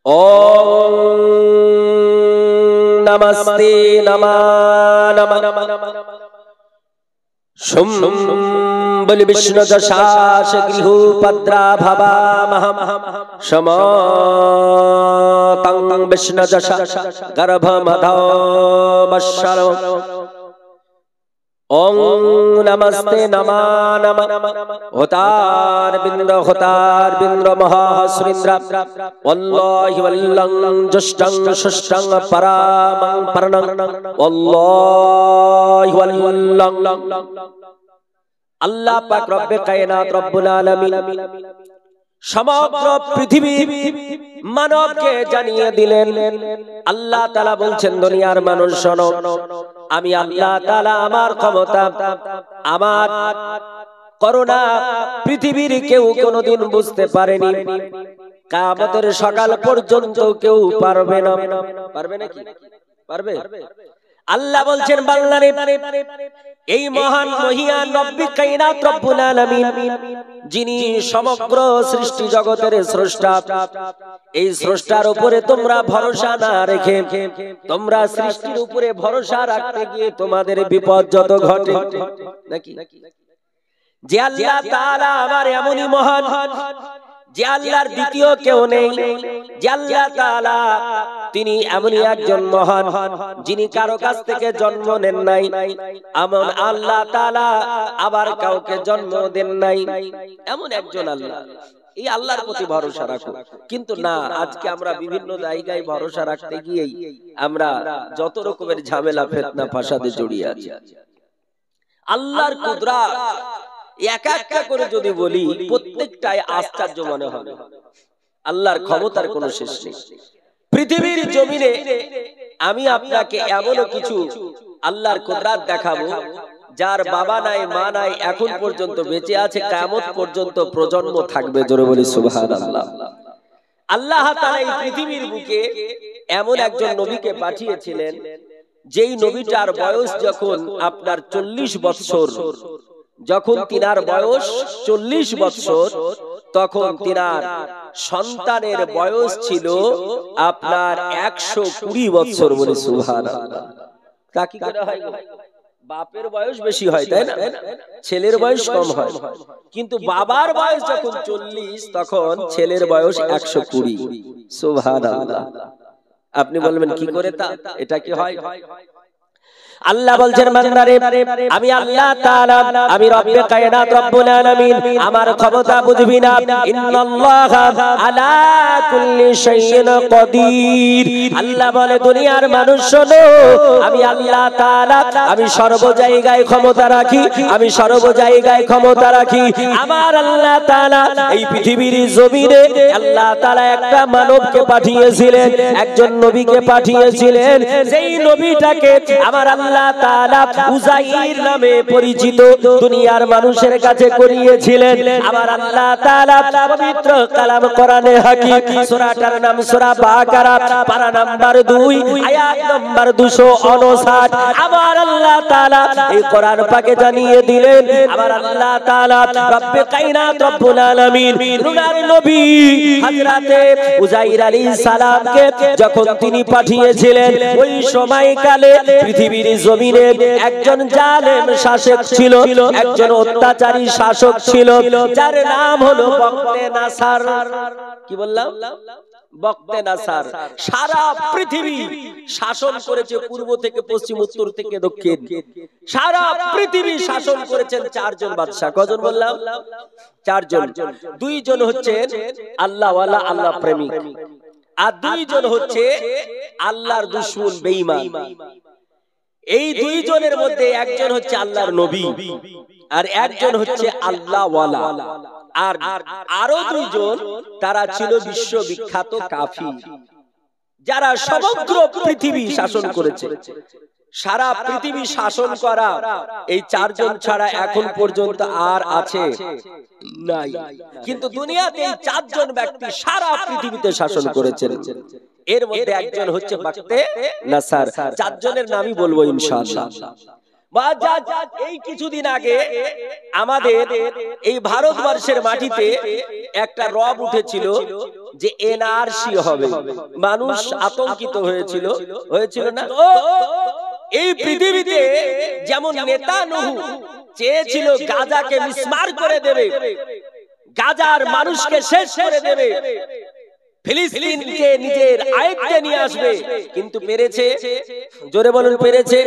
ওম নমস্তে নমঃ শুম বলি বিষ্ণু দশাশ গৃহোপদ্রা ভবামহম সমতং বিষ্ণু দশা গর্ভমধবৎসর। ওং নমস্তে নমঃ হোতার বিন্দ্র মহাসুরেন্দ্র ওল্লাহি ওল্লং জষ্টং ষষ্ঠং পরামং পর্ণং ওল্লাহি ওল্লং। আল্লাহ পাক রব্বে কায়নাত রব্বুল আলামিন সমগ্র পৃথিবী মানবকে জানিয়ে দিলেন। আল্লাহ তাআলা বলছেন, দুনিয়ার মানুষ শোনো, আমি আল্লাহ তাআলা আমার ক্ষমতা, আমার করুণা পৃথিবীর কেউ কোনোদিন বুঝতে পারেনি। কিয়ামতের সকাল পর্যন্ত কেউ পারবে না। পারবে নাকি? পারবে? আল্লাহ বলছেন, বান্দারে, এই মহান মহিয়ান রব্বে কায়নাত রব্বুল আলামিন, যিনি সমগ্র সৃষ্টি জগতের স্রষ্টা, এই স্রষ্টার উপরে তোমরা ভরসা না রেখে তোমরা সৃষ্টির উপরে ভরসা রাখতে গিয়ে তোমাদের বিপদ যত ঘটে নাকি, যে আল্লাহ তাআলা আমার এমনই মহান, যে আল্লাহর দ্বিতীয় কেউ নেই, যে আল্লাহ তাআলা তিনি এমনই একজন মহান, যিনি কারো কাছ থেকে জন্ম নেন নাই, এমন আল্লাহ তাআলা আবার কাউকে জন্ম দেন নাই, এমন একজন আল্লাহ। এই আল্লাহর প্রতি ভরসা রাখো। কিন্তু না, আজকে আমরা বিভিন্ন জায়গায় ভরসা রাখতে গিয়েই আমরা যত রকমের ঝামেলা ফিতনা ফাসাদে জড়িয়ে আছি। আল্লাহর কুদরত এক একটা করে যদি বলি, প্রত্যেকটাই আশ্চর্য মনে হবে। আল্লাহর ক্ষমতার কোনো শেষ নেই। পৃথিবীর জমিনে আমি আপনাকে এমন কিছু আল্লাহর কুদরত দেখাবো, যার বাবা নাই মা নাই, এখন পর্যন্ত বেঁচে আছে, কিয়ামত পর্যন্ত প্রজন্ম থাকবে। জোরে বলি সুবহানাল্লাহ। আল্লাহ তাআলা এই পৃথিবীর বুকে এমন একজন নবীকে পাঠিয়েছিলেন, যেই নবীটার বয়স যখন আপনার 40 বছর, যখন তিনার বয়স 40 বছর, তখন তিনার সন্তানের বয়স ছিল আপনার 120 বছর। বলে সুবহানাল্লাহ। তা কি করে হয়? বাপের বয়স বেশি হয়, তাই না? ছেলের বয়স কম হয়। কিন্তু বাবার বয়স যখন 40, তখন ছেলের বয়স 120। সুবহানাল্লাহ। আপনি বলবেন কি করে তা, এটা কি হয়? আল্লাহ বলছেন, বান্দারে, আমি আল্লাহ তাআলা, আমি রব্বে কায়নাত রব্বুল আলামিন, আমার ক্ষমতা বুঝবি না? ইন্নাল্লাহা আলা কুল্লি শাইইন কাদির। আল্লাহ বলে, দুনিয়ার মানুষ শোনো, আমি আল্লাহ তাআলা, আমি সর্ব জায়গায় ক্ষমতা রাখি, আমি সর্ব জায়গায় ক্ষমতা রাখি। আমার আল্লাহ তাআলা এই পৃথিবীর জমিনে আল্লাহ তাআলা একটা মানবকে পাঠিয়েছিলেন, একজন নবীকে পাঠিয়েছিলেন, যেই নবীটাকে আমার আল্লাহ তাআলা উযাইর নামে পরিচিত দুনিয়ার মানুষের কাছে করিয়েছিলেন। আমার আল্লাহ তাআলা পবিত্র কালাম কোরআনে হাকিম, সূরাটার নাম সূরা বাকারা, পারা নাম্বার 2, আয়াত নাম্বার 259। আমার আল্লাহ তাআলা এই কোরআন পাকে জানিয়ে দিলেন, আমার আল্লাহ তাআলা রব্বে কায়নাত রব্বুল আলামিন রুনার নবী হযরতে উযাইর আলাইহিস সালামকে যখন তিনি পাঠিয়েছিলেন, ওই সময়কালে পৃথিবীর জমিনে একজন জালেম শাসক ছিল, একজন অত্যাচারী শাসক ছিল, যার নাম হলো বক্তে নাসার। কি বললাম? বক্তে নাসার। সারা পৃথিবী শাসন করেছে, পূর্ব থেকে পশ্চিম, উত্তর থেকে দক্ষিণ। সারা পৃথিবী শাসন করেছেন 4 জন বাদশা। কজন বললাম? 4 জন। 2 জন হচ্ছেন আল্লাহওয়ালা, আল্লাহ প্রেমিক, আর 2 জন হচ্ছে আল্লাহর দুশমন, বেঈমান। এই 2 জনের মধ্যে একজন হচ্ছে আল্লাহর নবী, আর একজন হচ্ছে আল্লাহওয়ালা। আর আরো 2 জন, তারা ছিল বিশ্ববিখ্যাত কাফির, যারা সমগ্র পৃথিবী শাসন করেছে। সারা পৃথিবী শাসন করা এই 4 জন ছাড়া এখন পর্যন্ত আর আছে নাই। কিন্তু দুনিয়াতে এই 4 জন ব্যক্তি সারা পৃথিবীতে শাসন করেছেন। এর মধ্যে একজন হচ্ছে বক্তে নাসার। 4 জনের নামই বলবো ইনশাআল্লাহ। এই কিছুদিন আগে আমাদের এই ভারতবর্ষের মাটিতে একটা রব উঠেছিল যে এনআরসি হবে, মানুষ আতঙ্কিত হয়েছিল না? এই পৃথিবীতে যেমন নেতানিয়াহু চেয়েছিল গাজাকে মিসমার করে দেবে, গাজার মানুষকে শেষ করে দেবে, ফিলিস্তিনকে নিজের আয়ত্তে নিয়ে আসবে, কিন্তু পেরেছে? জোরে বলুন, পেরেছে?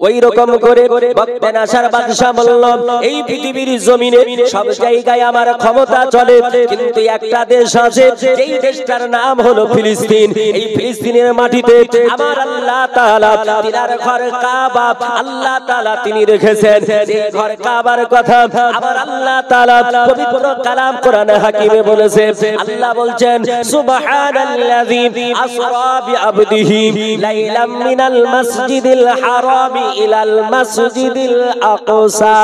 ওই রকম করে বক্তেনাসার বাদশা বলল, এই পৃথিবীর জমিনে সব জায়গায় আমার ক্ষমতা চলে, কিন্তু একটা দেশ আছে, যেই দেশটার নাম হলো ফিলিস্তিন। এই ফিলিস্তিনের মাটিতে আমার আল্লাহ তাআলা তিনার ঘর কাবা আল্লাহ তাআলা তিনি রেখেছেন। এই ঘর কাবার কথা আমার আল্লাহ তাআলা পবিত্র কালাম কোরআন হাকিমে বলেছে। আল্লাহ বলছেন, সুবহানাল্লাযী আসরা বিআবদিহি লাইলাম মিনাল মাসজিদিল হারামি ইলাল মাসজিদিল আকসা।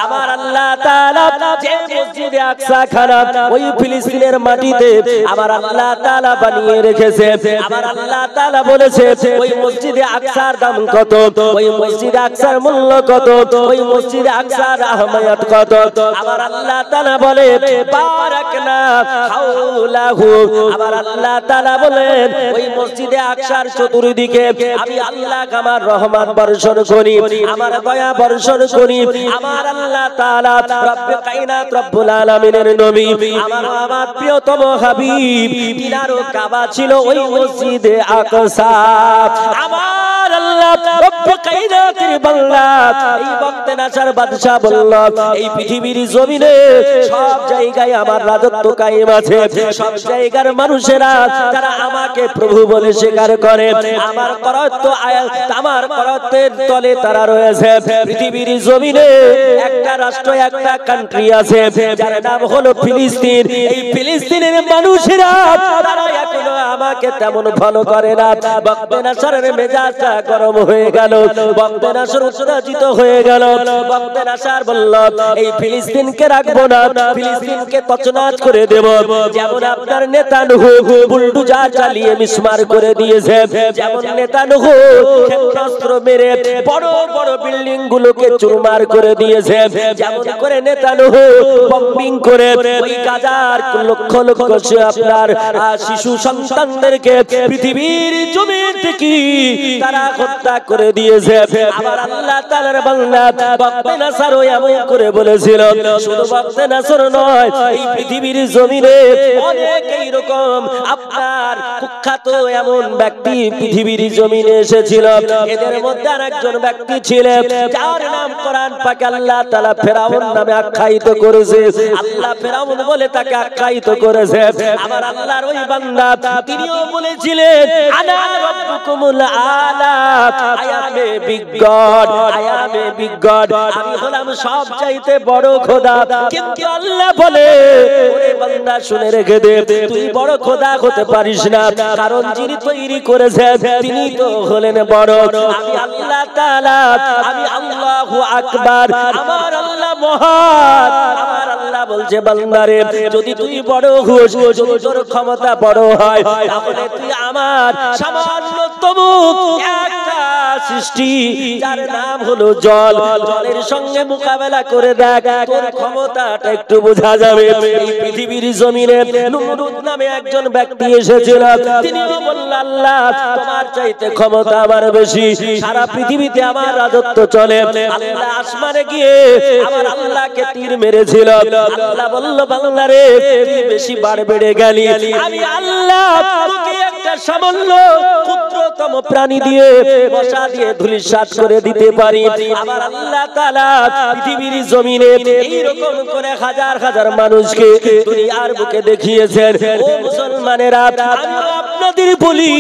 আমার আল্লাহ তাআলা যে মসজিদে আকসা খানা ওই ফিলিস্তিনের মাটিতে আমার আল্লাহ তাআলা বানিয়ে রেখেছে। আমার আল্লাহ তাআলা বলেছে ওই মসজিদে আকসার দাম কত, ওই মসজিদে আকসার মূল্য কত, ওই মসজিদে আকসার আহমিয়ত কত। আমার আল্লাহ তাআলা বলে, বারাকনা হাওলাহু। আমার আল্লাহ তাআলা বলেন, ওই মসজিদে আকসার চতুর্দিকে আমি আল্লাহ আমার রহমত বর্ষণ করি, আমার দয়া বর্ষণ করি। আমার আল্লাহ তাআলা রব্বে কায়নাত রব্বুল আলামিনের নবী আমার প্রিয়তম হাবিব তিনারও কাবা ছিল ওই মসজিদে আকসা। আমার আল্লাহ রব্বে কায়নাতের বাংলা এই বক্তেনাসার বাদশা বলল, এই পৃথিবীর জমিনে সব জায়গায় আমার রাজত্ব কায়েম আছে, সব জায়গার মানুষেরা তারা আমাকে প্রভু বলে স্বীকার করে, আমার করত্বের তলে তারা রয়েছে। পৃথিবীর জমিনে একটা রাষ্ট্র, একটা কান্ট্রি আছে, যার নাম হলো ফিলিস্তিন। এই ফিলিস্তিনের মানুষেরা তারা এখনো আমাকে তেমন ফলো করে না। বক্তেনাসারের মেজাজটা গরম হয়ে গেল, বক্তেনাসার উত্তেজিত হয়ে গেল। বক্তেনাসার বলল, এই ফিলিস্তিনকে রাখবো না, ফিলিস্তিনকে তছনছ করে দেব। যেমন আপনার নেতানিয়াহু বুলডোজার চালিয়ে মিসমার করে দিয়েছে, যেমন নেতানিয়াহু ক্ষেপণাস্ত্র মেরে বড় বড় বিল্ডিং গুলোকে চুরমার করে দিয়েছে, যেমন করে নেতানিয়াহু বম্বিং করে ওই গাজার লক্ষ লক্ষ আপনার শিশু সন্তানদেরকে পৃথিবীর জমিন থেকে তারা হত্যা করে দিয়েছে। আবার আল্লাহ তাআলার বান্দা বক্তেনাসারও এমন করে বলেছিল। শুধু বক্তেনাসার নয়, এই পৃথিবীর জমিনে অনেক এইরকম আপনার কুখ্যাত এমন ব্যক্তি পৃথিবীর জমিনে এসেছিল। এদের মধ্যে আরেকজন ব্যক্তি ছিলেন যার নাম কোরআন পাকে আল্লাহ তাআলা ফেরাউন নামে আখ্যায়িত করেছে। আল্লাহ ফেরাউন বলে তাকে আখ্যায়িত করেছে। আমার আল্লাহর ওই বান্দা তিনিও বলেছিলেন, আনা রাব্বুকুমুল আলা, I am a big god, I am a big god, আমি হলাম সবচাইতে বড় খোদা। কিন্তু আল্লাহ বলে, ওরে বান্দা শুনে রেখে দে, তুই বড় খোদা হতে পারিস না, কারণ যিনি তৈরি করেছেন তিনি তো হলেন বড়। আমি আল্লাহ তাআলা, আমি আল্লাহু আকবার, আমার আল্লাহ মহান। আমার আল্লাহ বলছে, বান্দারে যদি তুই বড় হোস, যদি তোর ক্ষমতা বড় হয়, তাহলে তুই আমার সামান্যতম একটা সৃষ্টি যার নাম হলো জল, জলের সঙ্গে মোকাবেলা করে দেখ, তোর ক্ষমতাটা একটু বোঝা যাবে। এই পৃথিবীর জমিনে নমরুদ নামে একজন ব্যক্তি এসেছিল, তিনিও বললেন, আল্লাহ তোমার চাইতে ক্ষমতা আমার বেশি, সারা পৃথিবীতে আমার রাজত্ব চলে। আল্লাহ আসমানে গিয়ে আমার আল্লাহকে তীর মেরেছিল। আল্লাহ বলল, বান্দারে তুই বেশি বার বেড়ে গেলি, আমি আল্লাহ তোকে একটা সামান্য ক্ষুদ্রতম প্রাণী দিয়ে মশা দিয়ে ধূলিসাৎ করে দিতে পারি। আমার আল্লাহ তাআলা পৃথিবীর জমিনে এইরকম করে হাজার হাজার মানুষকে দুনিয়ার বুকে দেখিয়েছেন। ও মুসলমানেরা, আমি আপনাদের বলি,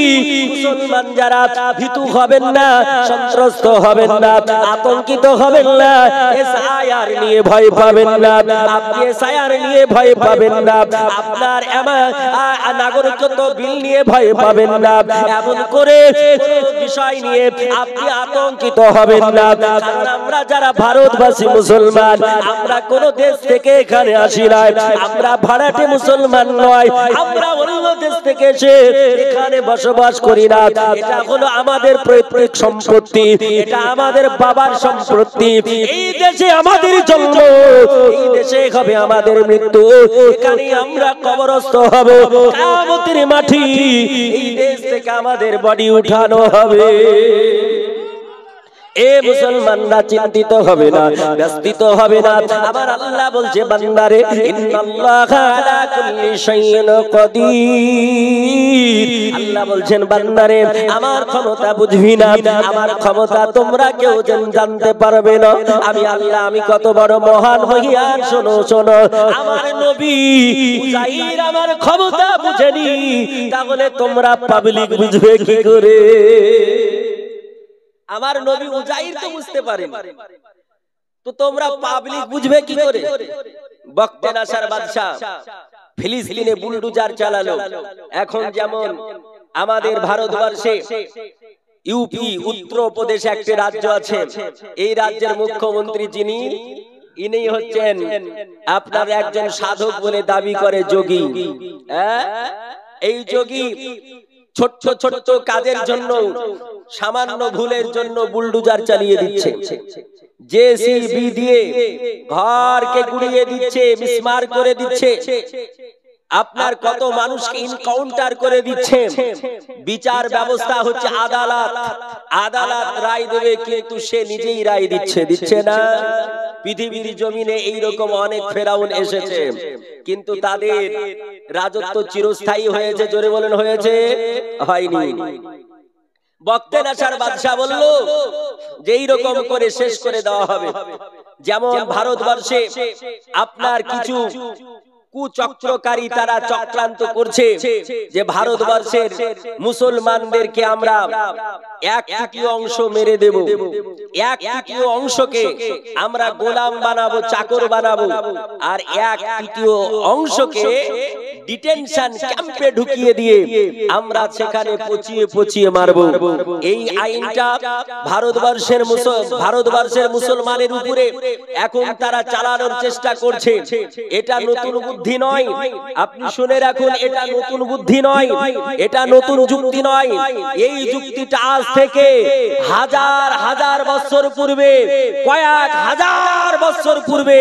মুসলমান যারা ভীতু হবেন না, সন্ত্রস্ত হবেন না, আতঙ্কিত হবেন না, এসআইআর নিয়ে ভয় পাবেন না, আপনি এসআইআর নিয়ে ভয় পাবেন না, আপনার নাগরিকত্ব বিল নিয়ে ভয় পাবেন না। এমন করে বিষয় নিয়ে আপনি আতঙ্কিত হবেন না, কারণ আমরা যারা ভারতবাসী মুসলমান, আমরা কোন দেশ থেকে এখানে আসি নাই, আমরা ভাড়াটে মুসলমান নয়, আমরা অন্য দেশ থেকে এসে এখানে বসবাস করি না। এটা হলো আমাদের পৈতৃক সম্পত্তি, এটা আমাদের বাবার সম্পত্তি। এই দেশে আমাদের জন্ম, এই দেশে হবে আমাদের মৃত্যু, এখানে আমরা কবরস্থ হব। কিয়ামতের মাটি, এই দেশ থেকে আমাদের বডি উঠানো হবে। এ মুসলমানরা চিন্তিত হবে না, ব্যস্ত হবে না। আমার আল্লাহ বলছে বান্দারে, ইন্নাল্লাহা আলা কুল্লি শাইইন কাদির। আল্লাহ বলছেন বান্দারে, আমার ক্ষমতা বুঝবি না, আমার ক্ষমতা তোমরা কেউ জানতে পারবে না। আমি আল্লাহ, আমি কত বড় মহান হইয়া। শোনো শোনো, আমার নবী উযাইর আমার ক্ষমতা বুঝেনি, তাহলে তোমরা পাবলিক বুঝবে কি করে? আমার নবী উযাইর তো বুঝতে পারে, তো তোমরা পাবলিক বুঝবে কি করে? বক্তে নাসার বাদশা ফিলিস্তিনে বুলডোজার চালালো। এখন যেমন আমাদের ভারতবর্ষে ইউপি উত্তরপ্রদেশ একটা রাজ্য আছে, এই রাজ্যের মুখ্যমন্ত্রী যিনি, ইনি হচ্ছেন আপনার একজন সাধক বলে দাবি করে যোগী। এই যোগী ছোট্ট ছোট্ট কাজের জন্য, সামান্য ভুলের জন্য বুলডোজার চালিয়ে দিচ্ছে, জেসিবি দিয়ে ঘরকে গুড়িয়ে দিচ্ছে, মিসমার করে দিচ্ছে, আপনার কত মানুষকে ইনকাউন্টার করে দিচ্ছে। বিচার ব্যবস্থা হচ্ছে আদালত, আদালত রায় দেবে, কিন্তু সে নিজেই রায় দিচ্ছে না। পৃথিবীর জমিনে এইরকম অনেক ফেরাউন এসেছে, কিন্তু তাদের রাজত্ব চিরস্থায়ী হয়েছে। জোরে বলেন হয়েছে? হয়নি। বক্তে নাসার বাদশা বলল যে এইরকম করে শেষ করে দেওয়া হবে। যেমন ভারতবর্ষে আপনার কিছু কুচক্রকারী তারা চক্রান্ত করছে যে ভারতবর্ষের মুসলমানদেরকে আমরা 1/3 অংশ মেরে দেব, 1/3 অংশকে আমরা গোলাম বানাবো, চাকর বানাবো, আর 1/3 অংশকে ডিটেনশন ক্যাম্পে ঢুকিয়ে দিয়ে আমরা সেখানে পচিয়ে মারবো। এই আইনটা ভারতবর্ষের মুসলমানের উপরে এখন তারা চালানোর চেষ্টা করছে। এটা নতুন বুদ্ধি নয়, আপনি শুনে রাখুন, এটা নতুন বুদ্ধি নয়, এটা নতুন যুক্তি নয়। এই যুক্তিটা আজ থেকে হাজার হাজার বছর পূর্বে, কয়েক হাজার বছর পূর্বে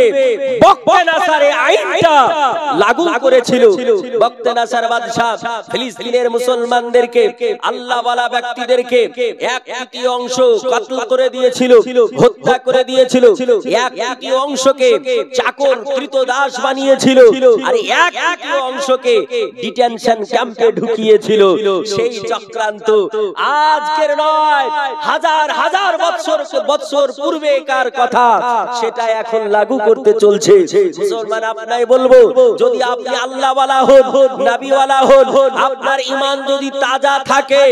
বক্তে নাসার এই আইনটা লাগু করেছিল। বক্তে নাসার বাদশা ফিলিস্তিনের মুসলমানদেরকে, আল্লাহওয়ালা ব্যক্তিদেরকে 1/3 অংশ কতল করে দিয়েছিল, হত্যা করে দিয়েছিল, 1/3 অংশকে চাকর কৃতদাস বানিয়েছিল, আর 1/3 অংশকে ডিটেনশন ক্যাম্পে ঢুকিয়েছিল। সেই চক্রান্ত আজকের নয়, হাজার হাজার বছর পূর্বেকার কথা, সেটা এখন লাগু করতে চলছে। মুসলমান আপনাই বলবো, যদি আপনি আল্লাহওয়ালা হন, নবীওয়ালা হন, আপনার ঈমান যদি তাজা থাকে,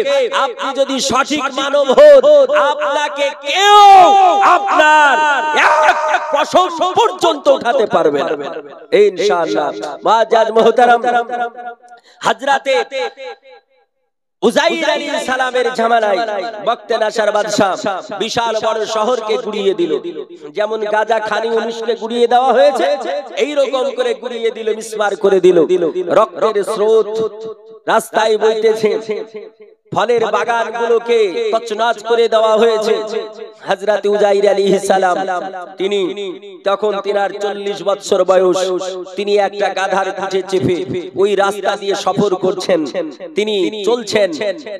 আপনি যদি সঠিক মানব হন, আপনাকে কেউ আপনার এক পশম পর্যন্ত উঠাতে পারবে না ইনশাআল্লাহ। মুআজ্জাজ মুহতারাম, হযরতে উযাইর আলাইহিস সালামের জামানায় বক্তে নাসার বাদশা বিশাল বড় শহরকে গুড়িয়ে দিল। যেমন গাজা খান ইউনিসকে গুড়িয়ে দেওয়া হয়েছে, এই রকম করে গুড়িয়ে দিল, মিসমার করে দিল। রক্তের স্রোত রাস্তায় বইতেছে, ফলের বাগানগুলোকে তছনছ করে দেওয়া হয়েছে। হযরত উযাইর আলাইহিস সালাম তিনি তখন তিনার 40 বছর বয়স, তিনি একটা গাধার পিঠে চেপে ওই রাস্তা দিয়ে সফর করছেন। তিনি চলছেন,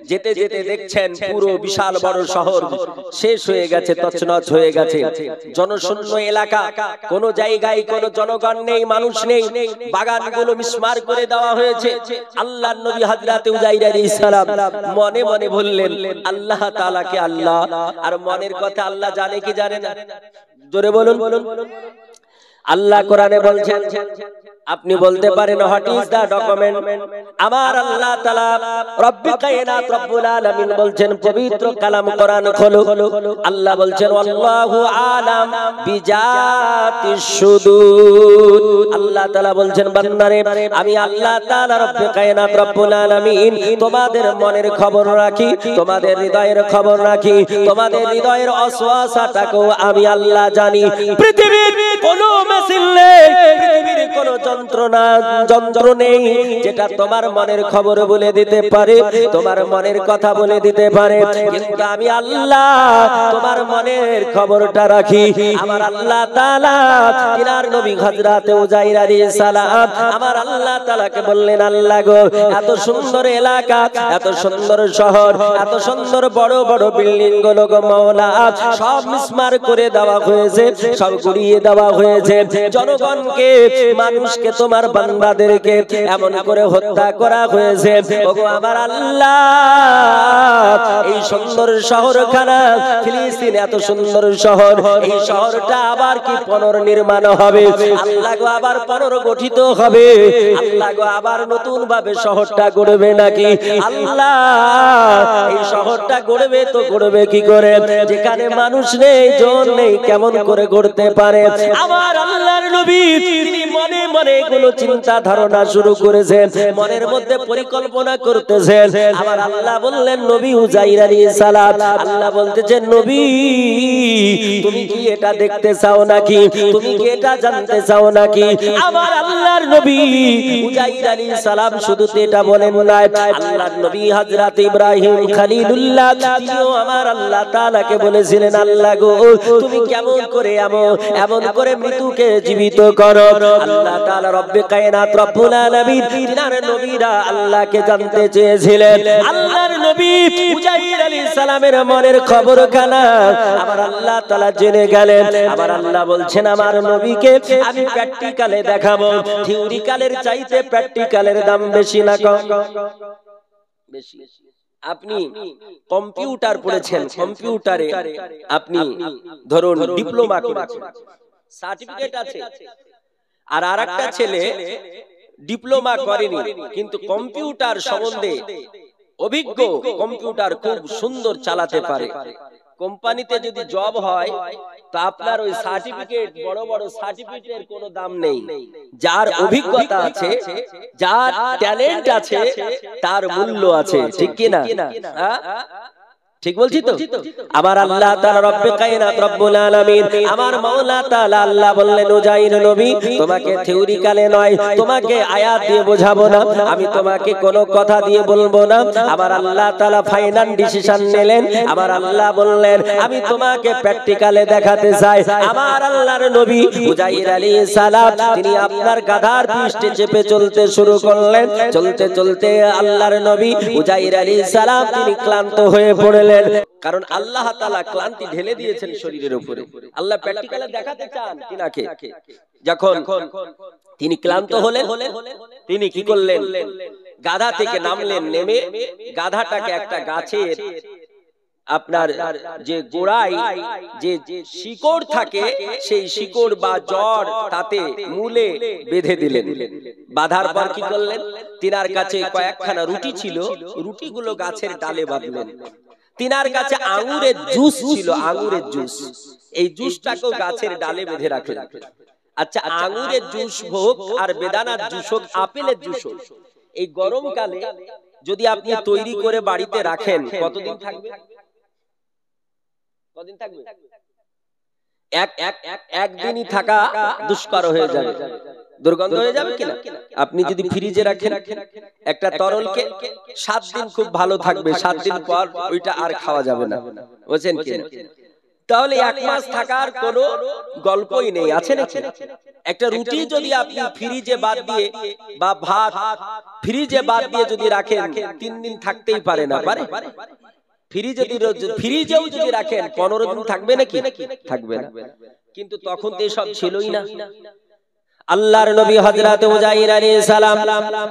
যেতে যেতে দেখছেন পুরো বিশাল বড় শহর শেষ হয়ে গেছে, তছনছ হয়ে গেছে। জনশূন্য এলাকা, কোন জায়গায় কোনো জনগণ নেই, মানুষ নেই, বাগানগুলো মিসমার করে দেওয়া হয়েছে। আল্লাহর নবী হযরত উযাইর আলাইহিস সালাম মনে মনে বললেন আল্লাহ তাআলাকে আল্লাহ, আর মনের কথা আল্লাহ জানে কি জানে না? জোরে বলুন। আল্লাহ কোরআনে বলছেন, আপনি বলতে পারেন হোয়াট ইজ দা ডকুমেন্ট? আমার আল্লাহ তাআলা রব্বুল কায়নাত রব্বুল আলামিন বলছেন পবিত্র কালাম কোরআন খোলো, আল্লাহ বলছেন আল্লাহু আলাম বিজাতিস সুদূর। আল্লাহ তাআলা বলছেন বান্দারে আমি আল্লাহ তাআলা রব্বুল কায়নাত রব্বুল আলামিন তোমাদের মনের খবর রাখি, তোমাদের হৃদয়ের খবর রাখি, তোমাদের হৃদয়ের অসওয়াসাটাকেও আমি আল্লাহ জানি। পৃথিবীর কোনো মেশিন নেই, পৃথিবীর কোনো যন্ত্র নেই যেটা তোমার মনের খবর বলে দিতে পারে, তোমার মনের কথা বলে দিতে পারে, কিন্তু আমি আল্লাহ তোমার মনের খবরটা রাখি। আমার আল্লাহ তাআলা তিনার নবী হযরত উযাইর আলাইহিস সালাম আমার আল্লাহ তাআলাকে বললেন আল্লাহ গো এত সুন্দর এলাকা, এত সুন্দর শহর, এত সুন্দর বড় বড় বিল্ডিং গুলো গো মাওলা সব মিসমার করে দেওয়া হয়েছে, সব গুড়িয়ে দেওয়া হয়েছে, জনগণকে মানুষকে তোমার বান্দাদেরকে এমন করে হত্যা করা হয়েছে। ওগো আমার আল্লাহ এই সুন্দর শহরখানা ফিলিস্তিন এত সুন্দর শহর, এই শহরটা আবার কি পুনর্নির্মাণ হবে? আল্লাহ গো আবার পুনর্গঠিত হবে? আল্লাহ গো আবার নতুন ভাবে শহরটা গড়বে নাকি? আল্লাহ এই শহরটা গড়বে তো গড়বে কি করে? যেখানে মানুষ নেই, জন নেই, কেমন করে গড়তে পারে? আমার আল্লাহর নবী তিনি মনে মনে এগুলো চিন্তা ধারণা শুরু করেছেন, মনের মধ্যে পরিকল্পনা করতেছেন। আমার আল্লাহ বললেন নবী উযাইর আলাইহিস সালাম, আল্লাহ বলতেছেন নবী তুমি কি এটা দেখতে চাও নাকি? তুমি কি এটা জানতে চাও নাকি? আমার আল্লাহর নবী উযাইর আলাইহিস সালাম শুধু এটা বলেন না, আল্লাহর নবী হযরত ইব্রাহিম খলিলুল্লাহ তিনিও আমার আল্লাহ তাআলাকে বলেছিলেন আল্লাহ গো তুমি কেমন করে এমন করে মৃত্যুকে জীবিত করো। আল্লাহ তাআলা রব্বে কায়নাত রব্বুল আলামিন তিনার নবীরা আল্লাহকে জানতে চেয়েছিলেন। আল্লাহর নবী উযাইর আলাইহিস সালামের মনের খবরখানা আমার আল্লাহ তাআলা জেনে গেলেন। আমার আল্লাহ বলছেন আমার নবীকে আমি প্র্যাকটিক্যালে দেখাবো। থিওরিক্যালের চাইতে প্র্যাকটিক্যালের দাম বেশি না কম? বেশি। আপনি কম্পিউটার পড়েছেন, কম্পিউটারে আপনি ধরুন ডিপ্লোমা করেছেন, সার্টিফিকেট আছে, আর আরেকটা ছেলে ডিপ্লোমা করেনি কিন্তু কম্পিউটার সম্বন্ধে অভিজ্ঞ, কম্পিউটার খুব সুন্দর চালাতে পারে। কোম্পানিতে যদি জব হয় তো আপনার ওই সার্টিফিকেট, বড় বড় সার্টিফিকেটের কোনো দাম নেই। যার অভিজ্ঞতা আছে, যার ট্যালেন্ট আছে, তার মূল্য আছে, ঠিক কি না? ঠিক বলছি তো? আমার আল্লাহ তাআলা রব্বে কায়নাত রব্বুল আলামিন আমার মাওলা তাআলা আল্লাহ বললেন উযাইর নবী তোমাকে থিওরিক্যালে নয়, তোমাকে আয়াত দিয়ে বোঝাবো না, আমি তোমাকে কোনো কথা দিয়ে বলবো না। আমার আল্লাহ তাআলা ফাইনাল ডিসিশন নিলেন। আমার আল্লাহ বললেন আমি তোমাকে প্র্যাকটিক্যালে দেখাতে চাই। আমার আল্লাহর নবী উযাইর আলাইহিস সালাম তিনি আপনার গাধার পৃষ্ঠে চেপে চলতে শুরু করলেন। চলতে চলতে আল্লাহর নবী উযাইর আলাইহিস সালাম তিনি ক্লান্ত হয়ে পড়লেন, কারণ আল্লাহ তাআলা ক্লান্তি ঢেলে দিয়েছেন শরীরের উপরে। আল্লাহ প্র্যাকটিক্যালে দেখাতে চান তিনাকে। যখন তিনি ক্লান্ত হলেন তিনি কি করলেন? গাধা থেকে নামলেন, নেমে গাধাটাকে একটা গাছের আপনার যে গোড়ায় যে শিকড় থাকে সেই শিকড় বা জড় তাতে মূলে বেঁধে দিলেন। বাঁধার পর কি করলেন? তিনার কাছে কয়েকখানা রুটি ছিল, রুটিগুলো গাছের ডালে বাঁধলেন। তিনার কাছে আঙ্গুরের জুস ছিল, আঙ্গুরের জুস, এই জুসটাকেও গাছের ডালে বেঁধে রাখলেন। আচ্ছা, আঙ্গুরের জুস হোক আর বেদানার জুস হোক, আপেলের জুস হোক, এই গরমকালে যদি আপনি তৈরি করে বাড়িতে রাখেন কতদিন থাকবে? কদিন থাকবে? একদিনই থাকা দুষ্কর হয়ে যাবে, দুর্গন্ধ হয়ে যাবে কিনা? আপনি যদি ফ্রিজে রাখেন একটা তরলকে 7 দিন খুব ভালো থাকবে, 7 দিন পর ওইটা আর খাওয়া যাবে না, বুঝছেন কি? তাহলে 1 মাস থাকার কোনো গল্পই নেই, আছে নাকি? একটা রুটি যদি আপনি ফ্রিজে বাদ দিয়ে বা ভাত ফ্রিজে বাদ দিয়ে যদি রাখেন 3 দিন থাকতেই পারে না, পারে? ফ্রিজেও যদি রাখেন 15 দিন থাকবে নাকি? থাকবে না। কিন্তু তখন তো এসব ছিলই না। আল্লাহর নবী হযরত উজাইর আলাইহিস সালাম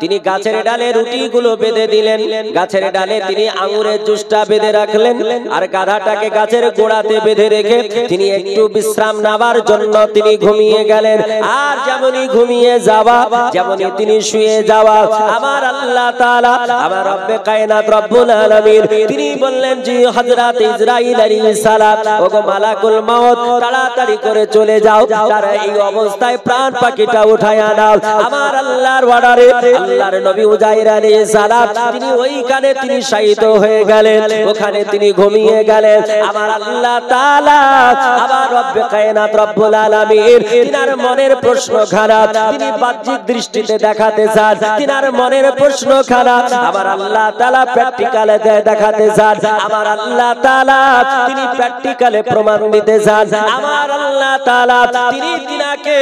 তিনি গাছের ডালে রুটিগুলো বেঁধে দিলেন, গাছের ডালে তিনি আঙ্গুরের জুসটা বেঁধে রাখলেন, আর গাধাটাকে গাছের গোড়াতে বেঁধে রেখে তিনি একটু বিশ্রাম নেবার জন্য তিনি ঘুমিয়ে গেলেন। আর যেমনই ঘুমিয়ে যাওয়া, যেমনই তিনি শুয়ে যাওয়া, আমার আল্লাহ তাআলা আমার রব্বে কায়নাত রব্বুল আলামিন তিনি বললেন যে হযরত ইসরাঈল আলাইহিস সালাম, ওগো মালাকুল মউত তাড়াতাড়ি করে চলে যাও, তারা এই অবস্থায় প্রাণ পাখি উঠায়া নাও। আমার আল্লাহর অর্ডারে আল্লাহর নবী উজাইর আলাইহিস সালাম তিনি ওইখানে তিনি শায়িত হয়ে গেলেন, ওখানে তিনি ঘুমিয়ে গেলেন। আমার আল্লাহ তাআলা আমার রব্বে কায়নাত রব্বুল আলামিন তিনার মনের প্রশ্ন খারাপ, তিনি বাহ্যিক দৃষ্টিতে দেখাতে চান তিনার মনের প্রশ্ন খারাপ, আমার আল্লাহ তাআলা প্র্যাকটিক্যালে দেখাতে চান, আমার আল্লাহ তাআলা তিনি প্র্যাকটিক্যালে প্রমাণ দিতে চান। আমার আল্লাহ তাআলা তিনি তিনাকে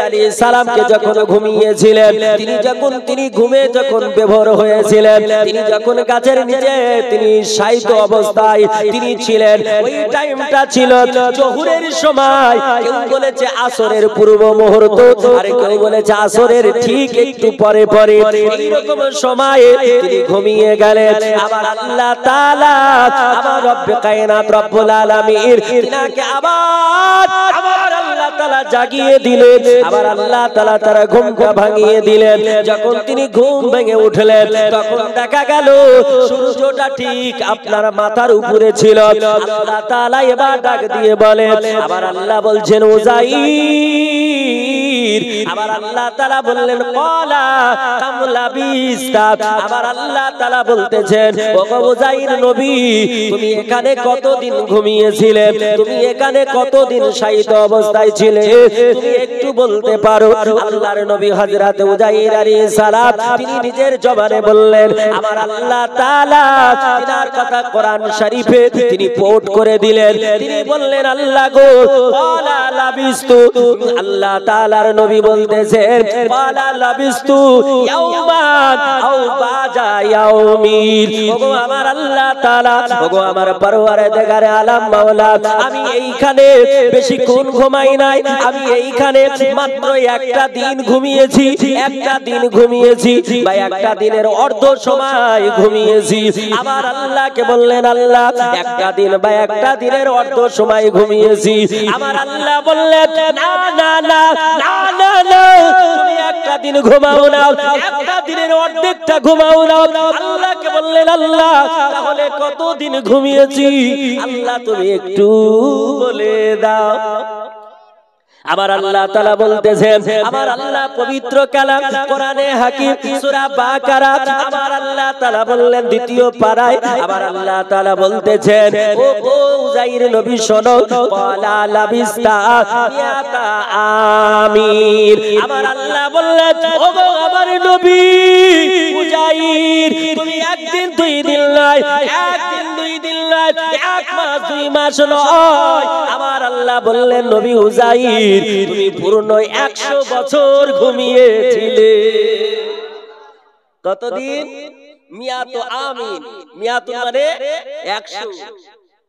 আলাইহিস সালামকে যখন ঘুমিয়েছিলেন, তিনি ঘুমে যখন বিভোর হয়েছিলেন, তিনি যখন গাছের নিচে তিনি শায়িত অবস্থায় তিনি ছিলেন, ওই টাইমটা ছিল জোহরের সময়, কেউ বলেছে আসরের পূর্ব মুহূর্ত, আর কেউ বলেছে আসরের ঠিক একটু পরে পরে, এই রকম সময়ে তিনি ঘুমিয়ে গেলেন। আমার আল্লাহ তাআলা আমার রব্বে কায়নাত রব্বুল আলামিন তিনাকে আবার আমার আল্লাহ তাআলা জাগিয়ে দিলেন, আবার আল্লাহ তাআলা তার ঘুমটা ভাঙিয়ে দিলেন। যখন তিনি ঘুম ভেঙে উঠলেন, তখন দেখা গেল সূর্যটা ঠিক আপনার মাথার উপরে ছিল। আল্লাহ তাআলা এবার ডাক দিয়ে বলেন, আবার আল্লাহ বলছেন উজাইর, আবার আল্লাহ তাআলা বললেন ক্বালা কাম লাবিস্তা, আবার আল্লাহ তাআলা বলতেছেন ওগো উজাইর নবী, তুমি এখানে কতদিন ঘুমিয়েছিলে, তুমি এখানে কতদিন শায়িত অবস্থায় ছিলে, তুমি একটু বলতে পারো? আল্লাহর নবী হযরত উজাইর আলাইহিস সালাম তিনি নিজের জবানে বললেন, আমার আল্লাহ তাআলা তিনার কথা কোরআন শরীফে তিনি কোট করে দিলেন। তিনি বললেন আল্লাহ গো ক্বালা লাবিস্তু, আল্লাহ তাআলার নবী বলতেছেন ক্বালা লাবিস্তু ইয়াওমান আও বাজা ইয়াউমিন, ওগো আমার আল্লাহ তাআলা, ওগো আমার পরওয়ারদিগার আলম মাওলা, আমি এইখানে বেশিক্ষণ ঘুমাই নাই, আমি এইখানে মাত্র একটা দিন ঘুমিয়েছি, একটা দিন ঘুমিয়েছি বা একটা দিনের অর্ধ সময় ঘুমিয়েছি। আমার আল্লাহকে বললেন আল্লাহ একটা দিন বা একটা দিনের অর্ধ সময় ঘুমিয়েছি। আমার আল্লাহ বললেন না না না না না না, তুমি একটা দিন ঘুমাও না, একটা দিনের অর্ধেকটা ঘুমাও না। আল্লাহকে বললেন আল্লাহ তাহলে কতদিন ঘুমিয়েছি? আল্লাহ তুমি একটু বলে দাও। আমার আল্লাহ তাআলা বলতেছেন, আমার আল্লাহ পবিত্র কালাম কোরআনে হাকিম সূরা বাকারা, আমার আল্লাহ তাআলা বললেন দ্বিতীয় পারায়, আমার আল্লাহ তাআলা বলতেছেন ও উজাইর নবী শোনো, ক্বালা লাবিস্তা মিয়াতা আমির, আমার আল্লাহ বললেন ওগো আমার নবী উজাইর, তুমি একদিন দুই দিন নয়, একদিন দুই দিন নয়, এক মাস দুই মাস নয়, আমার আল্লাহ বললেন নবী উজাইর তুমি পূর্ণ 100 বছর ঘুমিয়েছিলে। কতদিন? মিয়াতু আমিন, মিয়াতু মানে 100।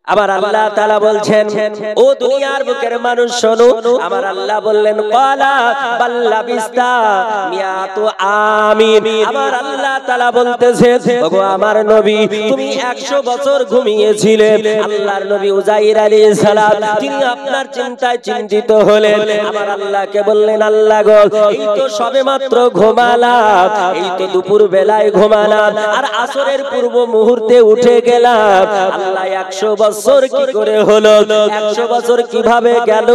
আবার আল্লাহ তাআলা বলছেন ও দুনিয়ার বুকের মানুষ শোনো, আমার আল্লাহ বললেন ক্বালা বাল লাবিস্তা মিয়াতু আমিন, আমার আল্লাহ তাআলা বলতেছেন ওগো আমার নবী তুমি 100 বছর ঘুমিয়েছিলে। আল্লাহর নবী উজাইর আলাইহিস সালাম তিনি আপনার চিন্তায় চিন্তিত হলেন, আমার আল্লাহকে বললেন আল্লাহ গো এই তো সবেমাত্র ঘুমালাম, এই তো দুপুর বেলায় ঘুমালাম, আর আসরের পূর্ব মুহূর্তে উঠে গেলাম, আল্লাহ 100 বছর কি করে হলো, 100 বছর কিভাবে গেল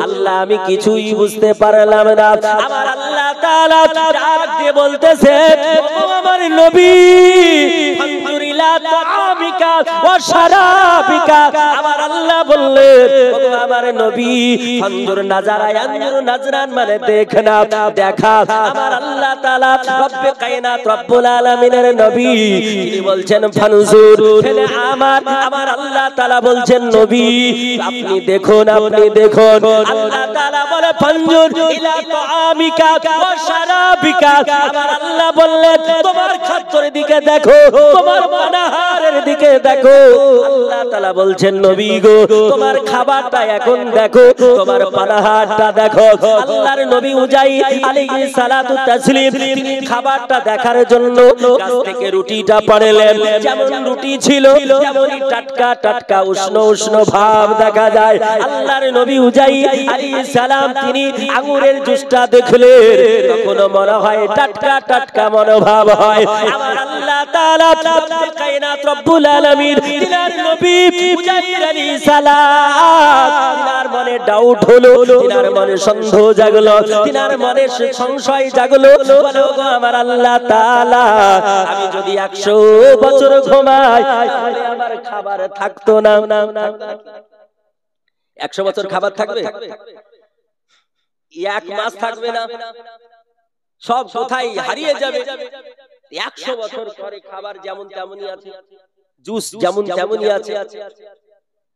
আল্লাহ আমি কিছুই বুঝতে পারলাম না। আমার আল্লাহ তাআলা ডাক দিয়ে বলতেছেন ও আমার নবী আলহামদুলিল্লাহ তাআমিকা ওয়া শারাবিকা, আমার আল্লাহ বললেন ও আমার নবী ফানজুর নাজারা ইয়ানজুর নাজরান মানে দেখনা দেখা। আমার আল্লাহ তাআলা রব্বে কায়নাত রব্বুল আলামিনের নবী তিনি বলছেন ফানজুর, আমার আল্লাহ তাআলা বলছেন নবী আপনি দেখুন, আপনি দেখুন। আল্লাহ তাআলা বলে ফানজুর ইলা তাআমিকা ওয়া শারাবিকা, আমার আল্লাহ বললেন তোমার খাদ্যের দিকে দেখো, তোমার পানাহার পানাহারের দিকে দেখো। আল্লাহ তাআলা বলছেন নবী গো তোমার খাবারটা এখন দেখো, তোমার পানাহারটা দেখো। আল্লাহর নবী উজাই আলাইহিস সালাতু তাসলিম তিনি খাবারটা দেখার জন্য গাছ থেকে রুটিটা পাড়লেন। যেমন রুটি ছিল তেমনই টাটকা টাটকা উষ্ণ উষ্ণ ভাব দেখা যায়। আল্লাহর নবী উজাই আলাইহিস সালাম তিনি আঙ্গুরের জুসটা দেখলেন, তখন মনে হয় টাটকা টাটকা মনোভাব হয়। আমার আল্লাহ তাআলা রব্বুল কায়নাত রব্বুল আলামিন তিনার নবী উজাই আলাইহিস সালাম তিনার মনে ডাউট হলো, তিনার মনে সন্দেহ জাগলো, তিনার মনে সংশয় জাগলো। বলো গো আমার আল্লাহ তাআলা আমি যদি 100 বছর ঘুমাই তাহলে আমার খাবার থাকতো না। 100 বছর খাবার থাকবে? 1 মাস থাকবে না, সব কোথায় হারিয়ে যাবে। 100 বছর পরে খাবার যেমন তেমনই আছে, জুস যেমন তেমনই আছে।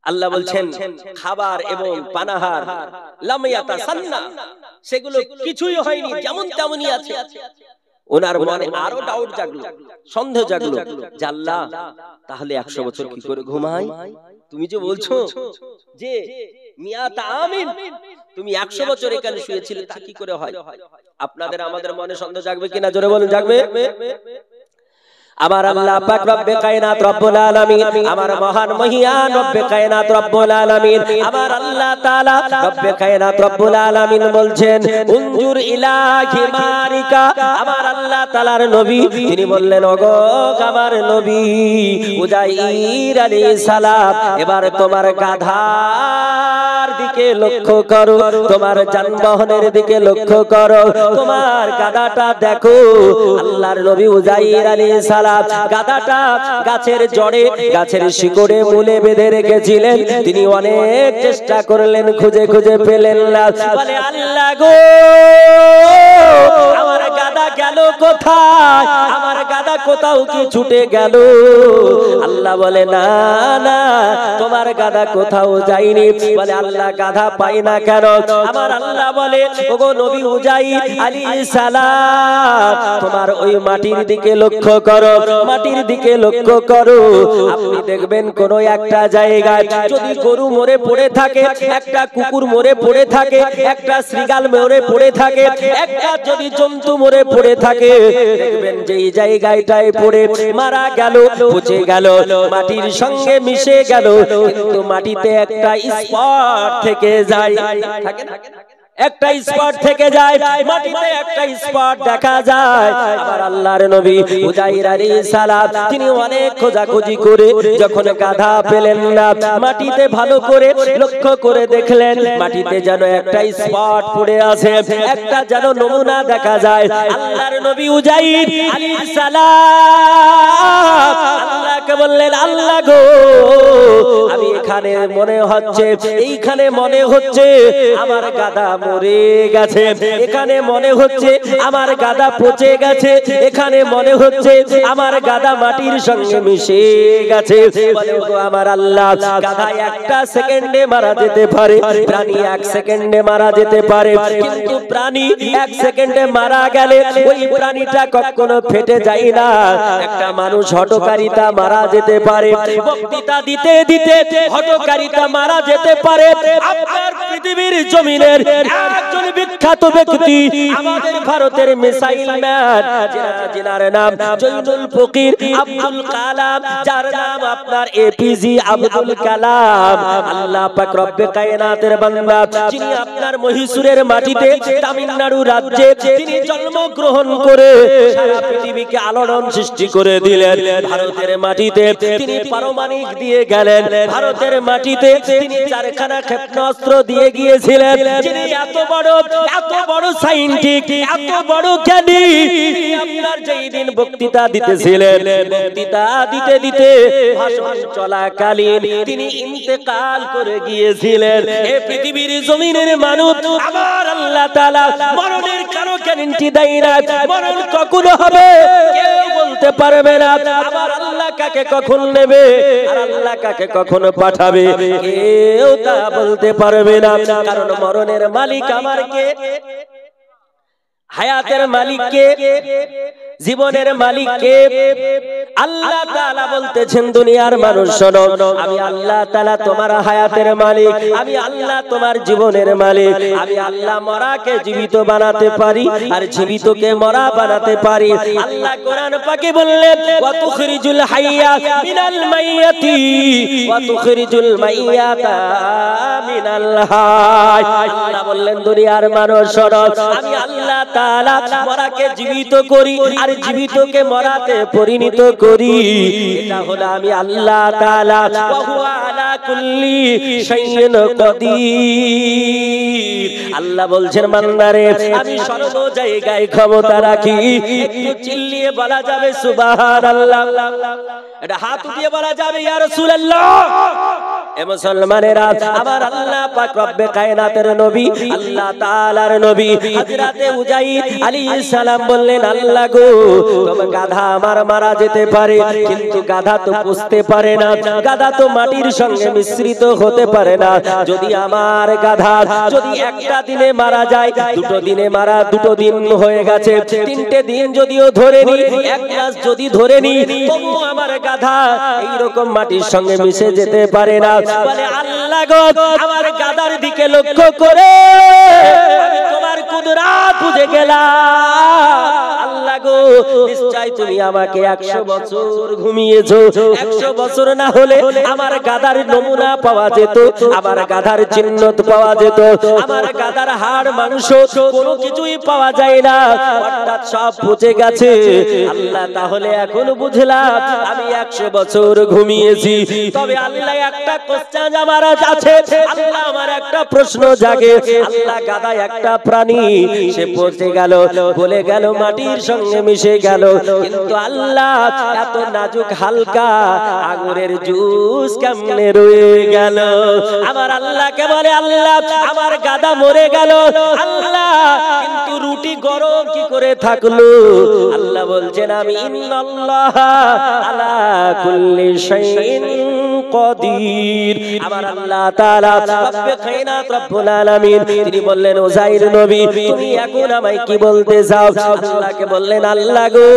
আল্লাহ বলছেন খাবার এবং পানাহার লাম ইয়াতাসান্না সেগুলো কিছুই হয়নি, যেমন তেমনই আছে। ওনার মনে আরো ডাউট জাগলো, সন্দেহ জাগলো যে আল্লাহ তাহলে 100 বছর কি করে ঘুমাই? তুমি যে বলছো যে মিয়াতা আমিন তুমি 100 বছর এখানে শুয়েছিলে, তা কি করে হয়? আপনাদের আমাদের মনে সন্দেহ জাগবে কিনা জোরে বলুন, জাগবে? আমার আল্লাহ পাক রব্বে কায়নাত রব্বুল আলামিন, আমার মহান মহিয়ান রব্বে কায়নাত রব্বুল আলামিন, আমার আল্লাহ তাআলা রব্বে কায়নাত রব্বুল আলামিন বলছেন উনজুর ইলা হিমারিকা। আমার আল্লাহ তাআলার নবী তিনি বললেন ওগো আমার নবী উজাইর আলাইহিস সালাম এবার তোমার গাধার দিকে লক্ষ্য করো, তোমার যানবাহনের দিকে লক্ষ্য করো, তোমার গাধাটা দেখো। আল্লাহর নবী উজাইর আলাইহিস সালাম গাধাটা গাছের জড়ে গাছের শিকড়ে মূলে বেঁধে রেখেছিলেন। তিনি অনেক চেষ্টা করলেন, খুঁজে খুঁজে পেলেন না। বলে আল্লাহ গো আমার গাধা গেল কোথায়? আমার গাধা কোথাও কি ছুটে গেল? আল্লাহ বলে না না তোমার গাধা কোথাও যায়নি। বলে আল্লাহ গাধা পাই না কেন? আমার আল্লাহ বলে ওগো নবী উজাইর আলাইহিস সালাম তোমার ওই মাটির দিকে লক্ষ্য করো, মাটির দিকে লক্ষ্য করো। আপনি দেখবেন কোন একটা জায়গায় যদি গরু মরে পড়ে থাকে, একটা কুকুর মরে পড়ে থাকে, একটা শৃগাল মরে পড়ে থাকে, একটা যদি জন্তু মরে পড়ে থাকে, দেখবেন যেই জায়গাটায় পড়ে মারা গেল, পচে গেল, মাটির সঙ্গে মিশে গেল, কিন্তু মাটিতে একটা স্পট থেকে যায়, থাকে না? একটা স্পট থেকে যায়, মাটিতে একটা স্পট দেখা যায়। আমার আল্লাহর নবী উজাইর আলাইহিস সালাম তিনি অনেক খোঁজাখুঁজি করে যখন গাধা পেলেন না, মাটিতে ভালো করে লক্ষ্য করে দেখলেন মাটিতে যেন একটা স্পট পড়ে আছে, একটা যেন নমুনা দেখা যায়। আল্লাহর নবী উজাইর আলাইহিস সালাম আল্লাহকে বললেন আল্লাহ গো আমি এখানে মনে হচ্ছে, এইখানে মনে হচ্ছে আমার গাধা মরে গেছে, এখানে মনে হচ্ছে আমার গাধা পচে গেছে, এখানে মনে হচ্ছে আমার গাধা মাটির সঙ্গে মিশে গেছে। বলে ওগো আমার আল্লাহ গাধা একটা সেকেন্ডে মারা যেতে পারে, প্রাণী 1 সেকেন্ডে মারা যেতে পারে, কিন্তু প্রাণী 1 সেকেন্ডে মারা গেলে ওই প্রাণীটা কখনো ফেটে যায় না। একটা মানুষ হঠকারিতা মারা যেতে পারে, বক্তৃতা দিতে দিতে হঠকারিতা মারা যেতে পারে। আপনার পৃথিবীর জমিনের একজন বিখ্যাত ব্যক্তি আমাদের ভারতের মিসাইল ম্যান, যার নাম জয়নুল ফকির আব্দুল কালাম, যার নাম আপনার এপিজে আব্দুল কালাম, আল্লাহ পাক রব্বে কায়নাতের বান্দা, যিনি আপনার মহীশূরের মাটিতে তামিলনাড়ু রাজ্যে তিনি জন্মগ্রহণ করে সারা পৃথিবীকে আলোড়ন সৃষ্টি করে দিলেন। ভারতের মাটিতে তিনি পারমাণবিক দিয়ে গেলেন, ভারতের মাটিতে তিনি 4খানা ক্ষেপণাস্ত্র দিয়ে গিয়েছিলেন। যিনি এত বড় সায়েন্টিস্ট, এত বড় জ্ঞানী, আপনার যেই দিন বক্তৃতা দিতেছিলেন, বক্তৃতা দিতে দিতে ভাষণ চলাকালীন তিনি ইন্তেকাল করে গিয়েছিলেন। এই পৃথিবীর জমিনের মানুষ আমার আল্লাহ তাআলা মরণের কারো গ্যারান্টি দেয় না, মরণ কখন হবে কেউ বলতে পারবে না। আমার আল্লাহ কাকে কখন নেবে আর আল্লাহ কাকে কখন পাঠাবে কেউ তা বলতে পারবে না, কারণ মরণের মালিক আমার কে? হায়াতের মালিক কে? জীবনের মালিক কে? আল্লাহ তাআলা বলতেছেন দুনিয়ার মানুষ শোনো, আমি আল্লাহ তাআলা তোমার হায়াতের মালিক, আমি আল্লাহ তোমার জীবনের মালিক, আমি আল্লাহ মরাকে জীবিত বানাতে পারি আর জীবিতকে মরা বানাতে পারি। আল্লাহ কোরআন পাকে বললেন ওয়া তুখরিজুল হাইয়া মিনাল মাইয়াতি ওয়া তুখরিজুল মাইয়াতা মিনাল হাই। আল্লাহ বললেন দুনিয়ার মানুষ শোনো, আমি আল্লাহ তাআলা মরাকে জীবিত করি আর জীবিতকে মরাতে পরিণত করি। এটা হলো আমি আল্লাহ তাআলা। ওয়া হুয়া আলা কুল্লি শাইইন কাদির। আল্লাহ বলছেন বান্দারে আমি সর্ব জায়গায় ক্ষমতা রাখি। একটু চিল্লিয়ে বলা যাবে সুবহানাল্লাহ, এটা হাত উঠিয়ে বলা যাবে ইয়া রাসূলুল্লাহ। এ মুসলমানেরা, আমার আল্লাহ পাক রব্বে কায়নাতের নবী, আল্লাহ তাআলার নবী হযরতে উযাইর আলাইহিস সালাম বললেন আল্লাহ গো, তবে গাধা আমার মারা যেতে পারে, কিন্তু গাধা তো পুষতে পারে না, গাধা তো মাটির সঙ্গে মিশ্রিত হতে পারে না। যদি আমার গাধা যদি একটা দিনে মারা যায়, দুটো দিনে মারা, দুটো দিন হয়ে গেছে, তিনটে দিন যদিও ধরে নি, এক মাস যদি ধরে নি, তবু আমার গাধা এইরকম মাটির সঙ্গে মিশে যেতে পারে না। বলে আল্লাহ গো, আমার গাধার দিকে লক্ষ্য করে আমি তোমার কুদরত বুঝে গেলাম। আল্লাহ গো, নিশ্চয় তুমি আমাকে 100 বছর ঘুমিয়েছো। 100 বছর না হলে আমার গাধার নমুনা পাওয়া যেত, আমার গাধার চিহ্নত পাওয়া যেত, আমার গাধার হাড় মাংস কোনো কিছুই পাওয়া যায় না, অর্থাৎ সব বুঝে গেছে। আল্লাহ তাহলে এখন বুঝলাম আমি 100 বছর ঘুমিয়েছি। তবে আল্লাহ একটা কোশ্চেন আমার আছে, আল্লাহ আমার একটা প্রশ্ন জাগে। আল্লাহ গাধা একটা প্রাণী, সে পচে গেল, গলে গেল, মাটির সঙ্গে মিশে গেল, কিন্তু আল্লাহ এত নাজুক হালকা আঙুরের জুস কেমনে রয়ে গেল? আমার আল্লাহকে বলে আল্লাহ আমার গাধা মরে গেল, আল্লাহ কিন্তু রুটি গরম কি করে থাকলো? আল্লাহ বলছেন আমি ইন্নাল্লাহ আলা কুল্লি শাইইন কাদির। আমার আল্লাহ তাআলা রব্বে কায়নাত রব্বুল আলামিন তিনি বললেন উযাইর নবী তুমি এখন আমায় কি বলতে চাও? আল্লাহকে বললেন আল্লাহ গো,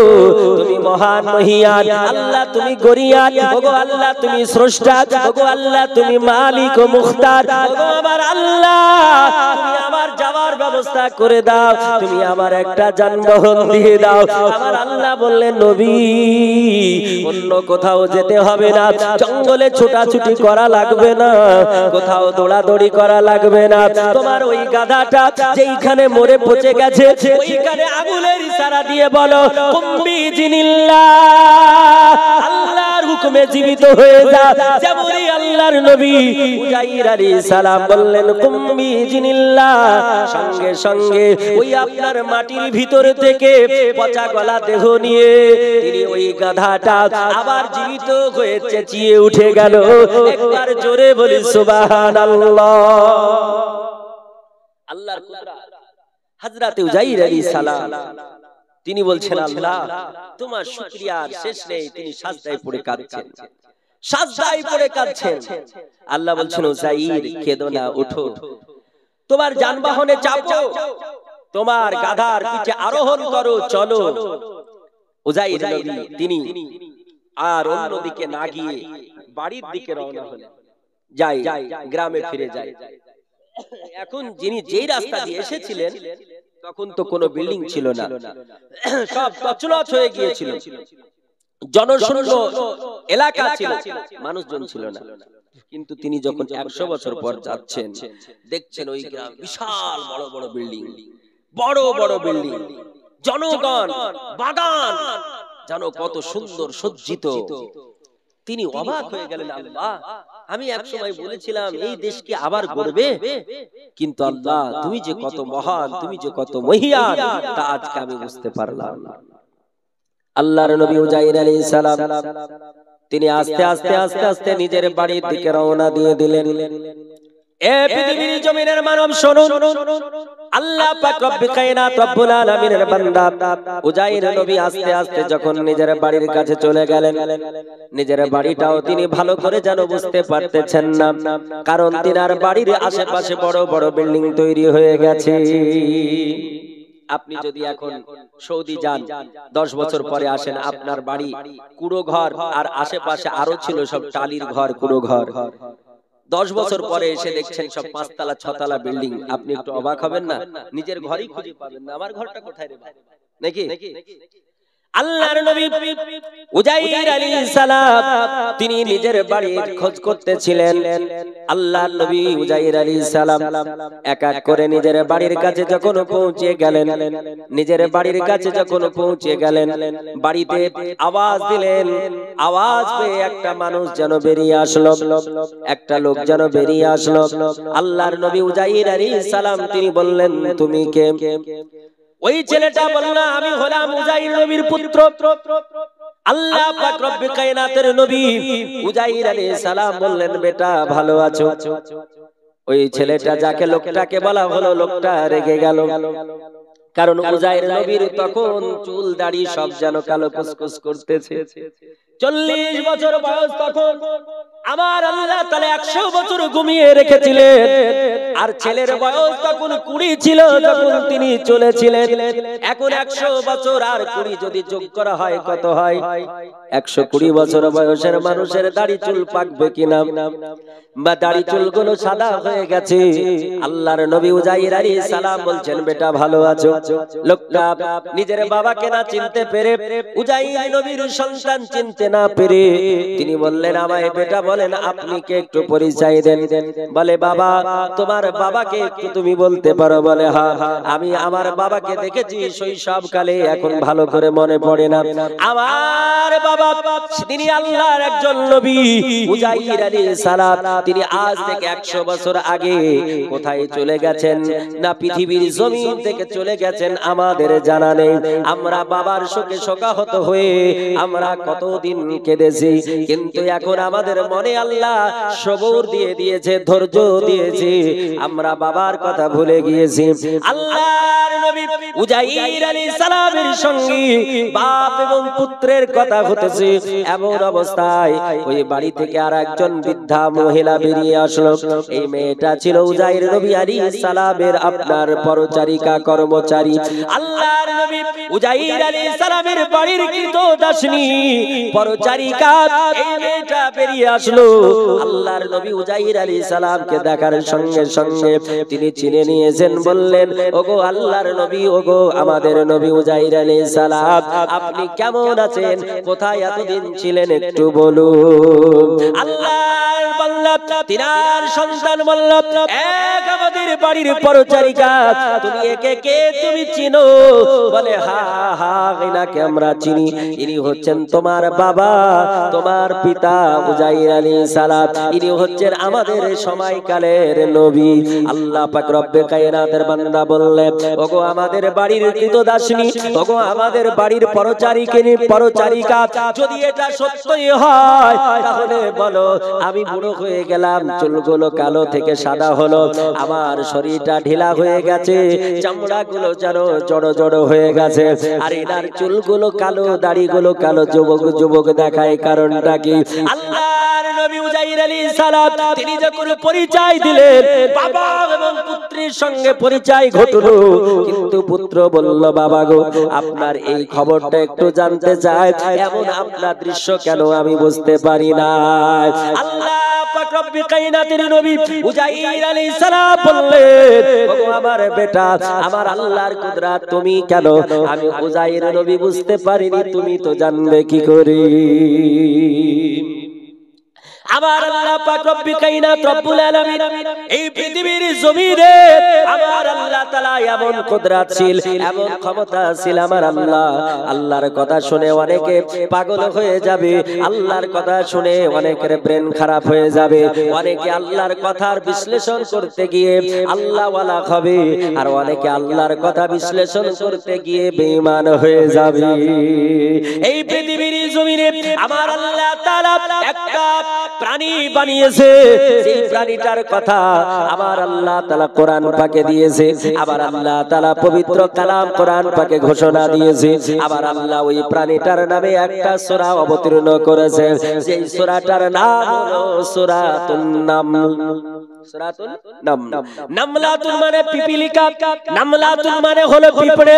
তুমি মহান মহিয়ান, আল্লাহ তুমি গরিয়ান, ওগো আল্লাহ তুমি স্রষ্টা, ওগো আল্লাহ তুমি মালিক ও মুখতার, ওগো আমার আল্লাহ তুমি আমার যাওয়ার ব্যবস্থা করে দাও, তুমি আমার একটা যানবাহন দিয়ে দাও। আমার আল্লাহ বললেন নবী অন্য কোথাও যেতে হবে না, জঙ্গলে ছোটাছুটি করা লাগবে না, কোথাও দৌড়াদৌড়ি করা লাগবে না, তোমার ওই গাধাটা যেইখানে মরে পচে গেছে ওইখানে আগুনের ইশারা দিয়ে বলো কুম্বি জিনিল্লাহ, আল্লাহর হুকুমে জীবিত হয়ে যা। যেমনই আল্লাহর নবী উযাইর আলাইহিস সালাম বললেন কুম্বি জিনিল্লাহ, সঙ্গে সঙ্গে ওই আপনার মাটির ভিতর থেকে পচা গলা দেহ নিয়ে তিনি ওই গাধাটা আবার জীবিত হয়ে চেঁচিয়ে উঠে গেল। একবার জোরে বলি সুবহানাল্লাহ। আল্লাহর কুদরত। হযরতে উযাইর আলাইহিস সালাম তিনি বলছেন আল্লাহ তোমার শুকরিয়ার শেষ নেই। তিনি সাজদায় পড়ে কাঁদছেন, সাজদায় পড়ে কাঁদছেন। আল্লাহ বলছেন উযাইর কেঁদো না, ওঠো, তোমার যানবাহনে চাপো, তোমার গাধার পিঠে আরোহণ করো, চলো। উযাইর নবী তিনি আর অন্যদিকে না গিয়ে বাড়ির দিকে রওনা হলেন। যাই গ্রামে ফিরে যায়। এখন যিনি যেই রাস্তা দিয়ে এসেছিলেন তখন তো কোনো বিল্ডিং ছিল না, সব তছনছ হয়ে গিয়েছিল, জনশূন্য এলাকা ছিল, মানুষজন ছিল না। কিন্তু তিনি যখন 100 বছর পর যাচ্ছেন দেখছেন ওই গ্রাম বিশাল বড় বড় বিল্ডিং, বড় বড় বিল্ডিং, জনগণ, বাগান, জানো কত সুন্দর সজ্জিত। তিনি অবাক হয়ে গেলেন, আল্লাহ আমি এক সময় বলেছিলাম এই দেশ কি আবার গড়বে, কিন্তু আল্লাহ তুমি যে কত মহান, তুমি যে কত মহিয়ান তা আজকে আমি বুঝতে পারলাম। আল্লাহর নবী উযাইর আলাইহিস সালাম তিনি আস্তে আস্তে আস্তে আস্তে নিজের বাড়ির দিকে রওনা দিয়ে দিলেন। এ পৃথিবীর জমিনের মানব শুনুন, আল্লাহ পাক রব্বে কায়নাত রব্বুল আলামিনের বান্দা উযাইর নবী আস্তে আস্তে যখন নিজের বাড়ির কাছে চলে গেলেন, নিজের বাড়িটাও তিনি ভালো করে যেন বুঝতে পারতেছেন না, কারণ তিনার বাড়ির আশেপাশে বড় বড় বিল্ডিং তৈরি হয়ে গেছে। আপনি যদি এখন সৌদি যান 10 বছর পরে আসেন, আপনার বাড়ি কুড়ো ঘর আর আশেপাশে আরো ছিল সব টালির ঘর, কুড়ো ঘর। 10 বছর পরে এসে দেখছেন সব 5 তলা 6 তলা বিল্ডিং, আপনি একটু অবাক হবেন না? নিজের ঘরই খুঁজে পাবেন না, আমার ঘরটা কোথায় রে ভাই, নাকি? আল্লাহর নবী উজাইর আলাইহিস সালাম তিনি নিজের বাড়ির খোঁজ করতেছিলেন। আল্লাহর নবী উজাইর আলাইহিস সালাম এক এক করে নিজের বাড়ির কাছে যখন পৌঁছে গেলেন, নিজের বাড়ির কাছে যখন পৌঁছে গেলেন, বাড়িতে আওয়াজ দিলেন। আওয়াজ পেয়ে একটা মানুষ যেন বেরিয়ে আসলো, একটা লোক যেন বেরিয়ে আসলো। আল্লাহর নবী উজাইর আলাইহিস সালাম তিনি বললেন, তুমি কে? ওই ছেলেটা বলল, আমি হলাম উজাইর নবীর পুত্র। আল্লাহ পাক রব্বে কায়নাতের নবী উজাইর আলাইহিস সালাম বললেন, বেটা ভালো আছো? ওই ছেলেটা যাকে লোকটাকে বলা হলো, লোকটা রেগে গেল, কারণ উজাইর নবীর তখন চুল দাড়ি সব যেন কালো কুচকুচ করতেছে। 40 বছর বয়স তখন। আমার আল্লাহ তাআলা 100 বছর ঘুমিয়ে রেখেছিলেন, আর ছেলের বয়স তখন 20 ছিল যখন তিনি চলেছিলেন। এখন 100 বছর আর 20 যদি যোগ করা হয় কত হয়? 120 বছর বয়সের মানুষের দাড়ি চুল পাকবে কিনা, বা দাড়ি চুলগুলো সাদা হয়ে গেছে। আল্লাহর নবী উজাইর আলাইহিস সালাম বলছেন, বেটা ভালো আছো? লোকটা নিজের বাবাকে না চিনতে পেরে, উজাইর নবীর সন্তান চিনতে না পেরে তিনি বললেন, আমায় বেটা বলেন আপনি কে, একটু পরিচয় দেন। বলে, বাবা তোমার বাবাকে একটু তুমি বলতে পারো? বলে, হ্যাঁ আমি আমার বাবাকে দেখেছি শৈশবকালে, এখন ভালো করে মনে পড়ে না। আমার বাবা তিনি আল্লাহর একজন নবী। উজাইর আলাইহিস সালাম তিনি আজ থেকে 100 বছর আগে কোথায় চলে গেছেন, না পৃথিবীর জমিন থেকে চলে গেছেন আমাদের জানা নেই। আমরা বাবার শোকে শোকাহত হয়ে আমরা কতদিন কেঁদেছি, কিন্তু এখন আমাদের মনে আল্লাহ সবর দিয়ে দিয়েছে, ধৈর্য দিয়েছে, আমরা বাবার কথা ভুলে গিয়েছি। আল্লাহর নবী উজাইর আলাইহিস সালামের সঙ্গে বাপ এবং পুত্রের কথা হতেছে। এমন অবস্থায় ওই বাড়ি থেকে আর একজন বৃদ্ধা মহিলা বেরিয়ে আসলো। এই মেয়েটা ছিল উজাইর নবী আলাইহিস সালামের আপনার পরচারিকা, কর্মচারী। আল্লাহর নবী উজাইর আলাইহিস সালামের বাড়ির কৃতদাসিনী পরচারিকা এই মেয়েটা বেরিয়ে আসলো। আল্লাহর নবী উজাইর আলাইহিস সালামকে দেখার সঙ্গে সঙ্গে তিনি চিনে নিয়েছেন। বললেন, ওগো আল্লাহর নবী, ওগো আমাদের নবী উজাইর আলাইহিস সালাম, আপনি কেমন আছেন? কোথায় এতদিন ছিলেন একটু বলুন। আল্লাহর বান্দা তিনার সন্তান বলল, এক আমাদের বাড়ির পরচারিকা, তুমি একে কে তুমি চিনো? বলে, হ্যাঁ হ্যাঁ এনাকে আমরা চিনি, ইনি হচ্ছেন তোমার বাবা, তোমার পিতা উজাইর আলাইহিস সালাম, ইনি হচ্ছেন আমাদের সময়কালের নবী। আল্লাহ পাক রব্বে কায়নাতের বান্দা বললেন, ওগো আমাদের বাড়ির কৃতদাসিনী, ওগো আমাদের বাড়ির পরচারিকা, যদি এটা সত্যই হয় তাহলে বলো, আমি বুড়ো হয়ে গেলাম, চুলগুলো কালো থেকে সাদা হলো, আমার শরীরটা ঢিলা হয়ে গেছে, চামড়াগুলো যেন জড়ো জড়ো হয়ে গেছে, আর এনার চুলগুলো কালো, দাড়িগুলো কালো, যুবক যুবক দেখায়, কারণটা কি? আল্লাহর নবী উজাইর আলাইহিস সালাম তিনি যখন পরিচয় দিলেন, বাবা এবং পুত্রের সঙ্গে পরিচয় ঘটলো, কিন্তু পুত্র বলল, বাবা গো আপনার এই খবরটা একটু জানতে চাই, এমন আপনার দৃশ্য কেন আমি বুঝতে পারি না। আল্লাহ পাক রব্বে কায়নাতের নবী উজাইর আলাইহিস সালাম বললেন, ওগো আমার বেটা, আমার আল্লাহর কুদরত তুমি কেন আমি উজাইর নবী বুঝতে পারিনি, তুমি তো জানবে কি করে? আমার আল্লাহ পাক রব্বে কায়নাত রব্বুল আলামিন এই পৃথিবীর জমিনে আমার আল্লাহ তাআলা এমন কুদরতশীল, এমন ক্ষমতাশীল। আমার আল্লাহ, আল্লাহর কথা শুনে অনেকে পাগল হয়ে যাবে, আল্লাহর কথা শুনে অনেকের ব্রেন খারাপ হয়ে যাবে, অনেকে আল্লাহর কথার বিশ্লেষণ করতে গিয়ে আল্লাহ ওয়ালা হবে, আর অনেকে আল্লাহর কথা বিশ্লেষণ করতে গিয়ে বেঈমান হয়ে যাবে। এই পৃথিবীর জমিনে আমার আল্লাহ তাআলা একটা প্রাণী বানিয়েছে, সেই প্রাণীটার কথা আমার আল্লাহ তাআলা কোরআন পাকে দিয়েছে, আবার আল্লাহ তাআলা পবিত্র কালাম কোরআন পাকে ঘোষণা দিয়েছে, আবার আল্লাহ ওই প্রাণীটার নামে একটা সূরা অবতীর্ণ করেছে, সেই সূরাটার নাম হলো সূরাতুন নামল। সূরাতুন নামল। নামলাতুন মানে পিপিলিকা, নামলাতুন মানে হলো পিঁপড়ে।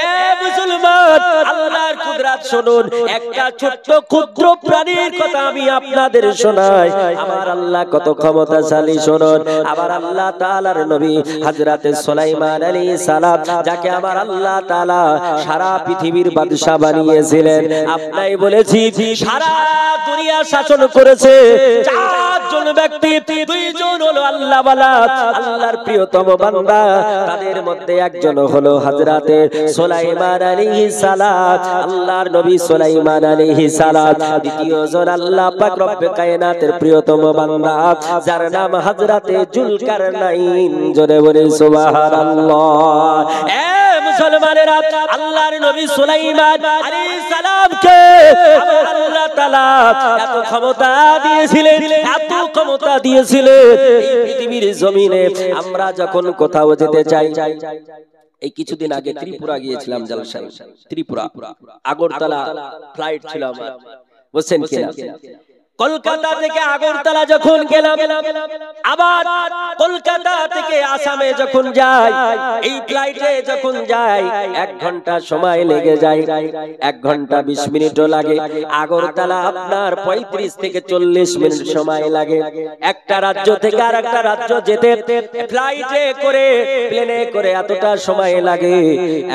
এ মুসলমান, আল্লাহর কুদরত শুনুন। একটা ছোট্ট ক্ষুদ্র প্রাণীর কথা আমি আপনাদের শোনাই, আমার আল্লাহ কত ক্ষমতাশালী শুনুন। আবার আল্লাহ তাআলার নবী হযরতে সুলাইমান আলাইহিস সালাম, যাকে আমার আল্লাহ তাআলা সারা পৃথিবীর বাদশা বানিয়েছিলেন। আপনাই বলেছি সারা দুনিয়া শাসন করেছে চারজন ব্যক্তি, দুইজন হলো আল্লাহ ওয়ালা, আল্লাহর প্রিয়তম বান্দা। তাদের মধ্যে একজন হলো হযরতে সুলাইমান আলাইহিস সালাম, আল্লাহর নবী সুলাইমান আলাইহিস সালাম। দ্বিতীয়জন আল্লাহ পাক রব্বে কায়নাতের প্রিয়তম বান্দা, যার নাম হযরতে জুলকারনাইন। জোরে বলে সুবহানাল্লাহ। এ মুসলমানেরা, আল্লাহর নবী সুলাইমান আলাইহিস সালামকে আল্লাহ তাআলা এত ক্ষমতা দিয়েছিলেন, এত ক্ষমতা দিয়েছিলেন, এই পৃথিবীর জমিনে আমরা যখন কোথাও যেতে চাই, এই কিছুদিন আগে ত্রিপুরা গিয়েছিলাম জলসায়, ত্রিপুরা আগরতলা ফ্লাইট ছিল আমার, বুঝছেন কিনা? কলকাতা থেকে আগরতলা যখন গেলাম, আবার কলকাতা থেকে আসামে যখন যাই, এই ফ্লাইটে যখন যাই 1 ঘন্টা সময় লেগে যায়, 1 ঘন্টা 20 মিনিটও লাগে। আগরতলা আপনার 35 থেকে 40 মিনিট সময় লাগে। একটা রাজ্য থেকে আরেকটা রাজ্য যেতে ফ্লাইটে করে, প্লেনে করে এতটা সময় লাগে।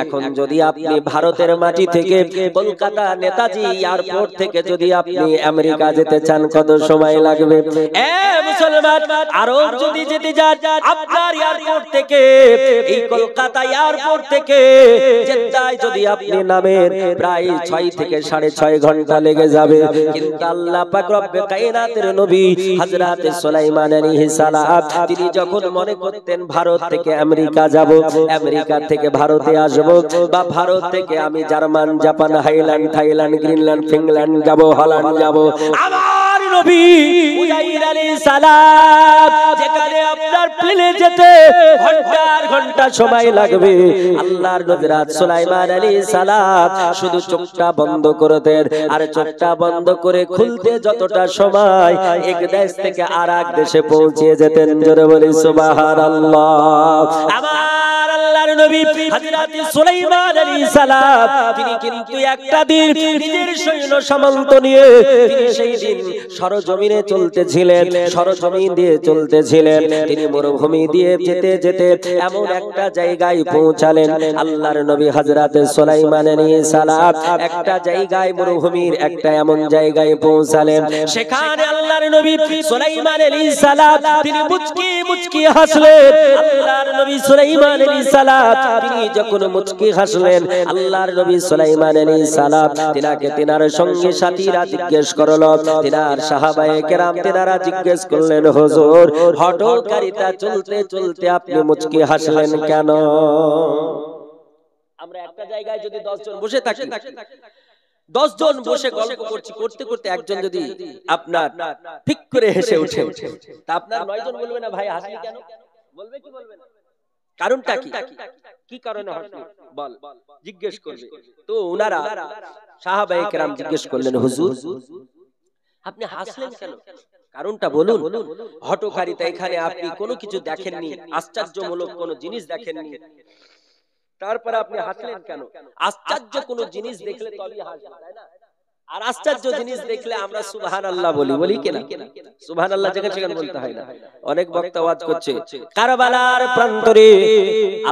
এখন যদি আপনি ভারতের মাটি থেকে কলকাতা নেতাজি এয়ারপোর্ট থেকে যদি আপনি আমেরিকা যেতে চান, কত সময় লাগবে? এ মুসলমান, আরো যদি যেতে যান, আপনার এয়ারপোর্ট থেকে, এই কলকাতা এয়ারপোর্ট থেকে জেদ্দায় যদি আপনি নামেন, প্রায় 6 থেকে 6.5 ঘন্টা লেগে যাবে। কিন্তু আল্লাহ পাক রব্বে কায়নাতের নবী হযরতে সুলাইমান আলাইহিস সালাম, তিনি যখন মনে করতেন ভারত থেকে আমেরিকা যাব, আমেরিকা থেকে ভারতে আসব, বা ভারত থেকে আমি German, Japan, highland, Thailand, Greenland, Finland যাব, হল্যান্ড যাব, আমার নবী উযাইর আলাইহিস সালাম যেখানে আপনার প্লেনে যেতে ঘন্টার ঘন্টা সময় লাগবে, আল্লাহর নবী রাত সুলাইমান আলাইহিস সালাম শুধু চোখটা বন্ধ করতেন, আর চোখটা বন্ধ করে খুলতে যতটা সময়, এক দেশ থেকে আরেক দেশে পৌঁছে যেতেন। জোরে বলি সুবহানাল্লাহ। আমার আল্লাহর নবী হযরত সুলাইমান আলাইহিস সালাম, তিনি কিন্তু একটা দিন নিজের সৈন্য সামন্ত নিয়ে তিনি সেই দিন সরজমিনে চলতেছিলেন, সরজমিন দিয়ে চলতেছিলেন। তিনি মরুভূমি দিয়ে যেতে যেতে এমন একটা জায়গায় পৌঁছালেন, আল্লাহর নবী হযরত সুলাইমান আলাইহিস সালাম একটা জায়গায়, মরুভূমির একটা এমন জায়গায় পৌঁছালেন। সেখানে আল্লাহর নবী সুলাইমান আলাইহিস সালাম তিনি মুচকি মুচকি হাসলেন। আল্লাহর নবী সুলাইমান আলাইহিস সালাম তিনি যখন মুচকি হাসলেন, আল্লাহর নবী সুলাইমান আলাইহিস সালাম তিনাকে তিনার সঙ্গী সাথীরা জিজ্ঞেস করলো, তিনার সাহাবায়ে কেরাম তিনারা জিজ্ঞেস করলেন, হুজুর হঠকারিতা চলতে চলতে আপনি মুচকি হাসলেন কেন? আমরা একটা জায়গায় যদি 10 জন বসে থাকি, 10 জন বসে গল্প করছি, করতে করতে একজন যদি আপনার ঠিক করে হেসে ওঠে, তা আপনার 9 জন বলবে না ভাই হাসলি কেন? বলবে কি বলবে না? কারণটা কি? কি কারণে হাসলি বল, জিজ্ঞেস করবে। তো ওনারা সাহাবায়ে কেরাম জিজ্ঞেস করলেন, হুজুর আপনি হাসলেন কেন? কারণটা বলুন। হঠকারিতা, এখানে আপনি কোনো কিছু দেখেননি, আশ্চর্যমূলক কোনো জিনিস দেখেননি, তারপরে আপনি হাসলেন কেন? আশ্চর্য কোনো জিনিস দেখলে তবেই হাসবেন, তাই না? আর আশ্চর্য জিনিস দেখলে আমরা সুবহানাল্লাহ বলি, বলি কিনা? সুবহানাল্লাহ যেখানে বলতে হয় না। অনেক বক্তা ওয়াজ করছে, কারবালার প্রান্তরে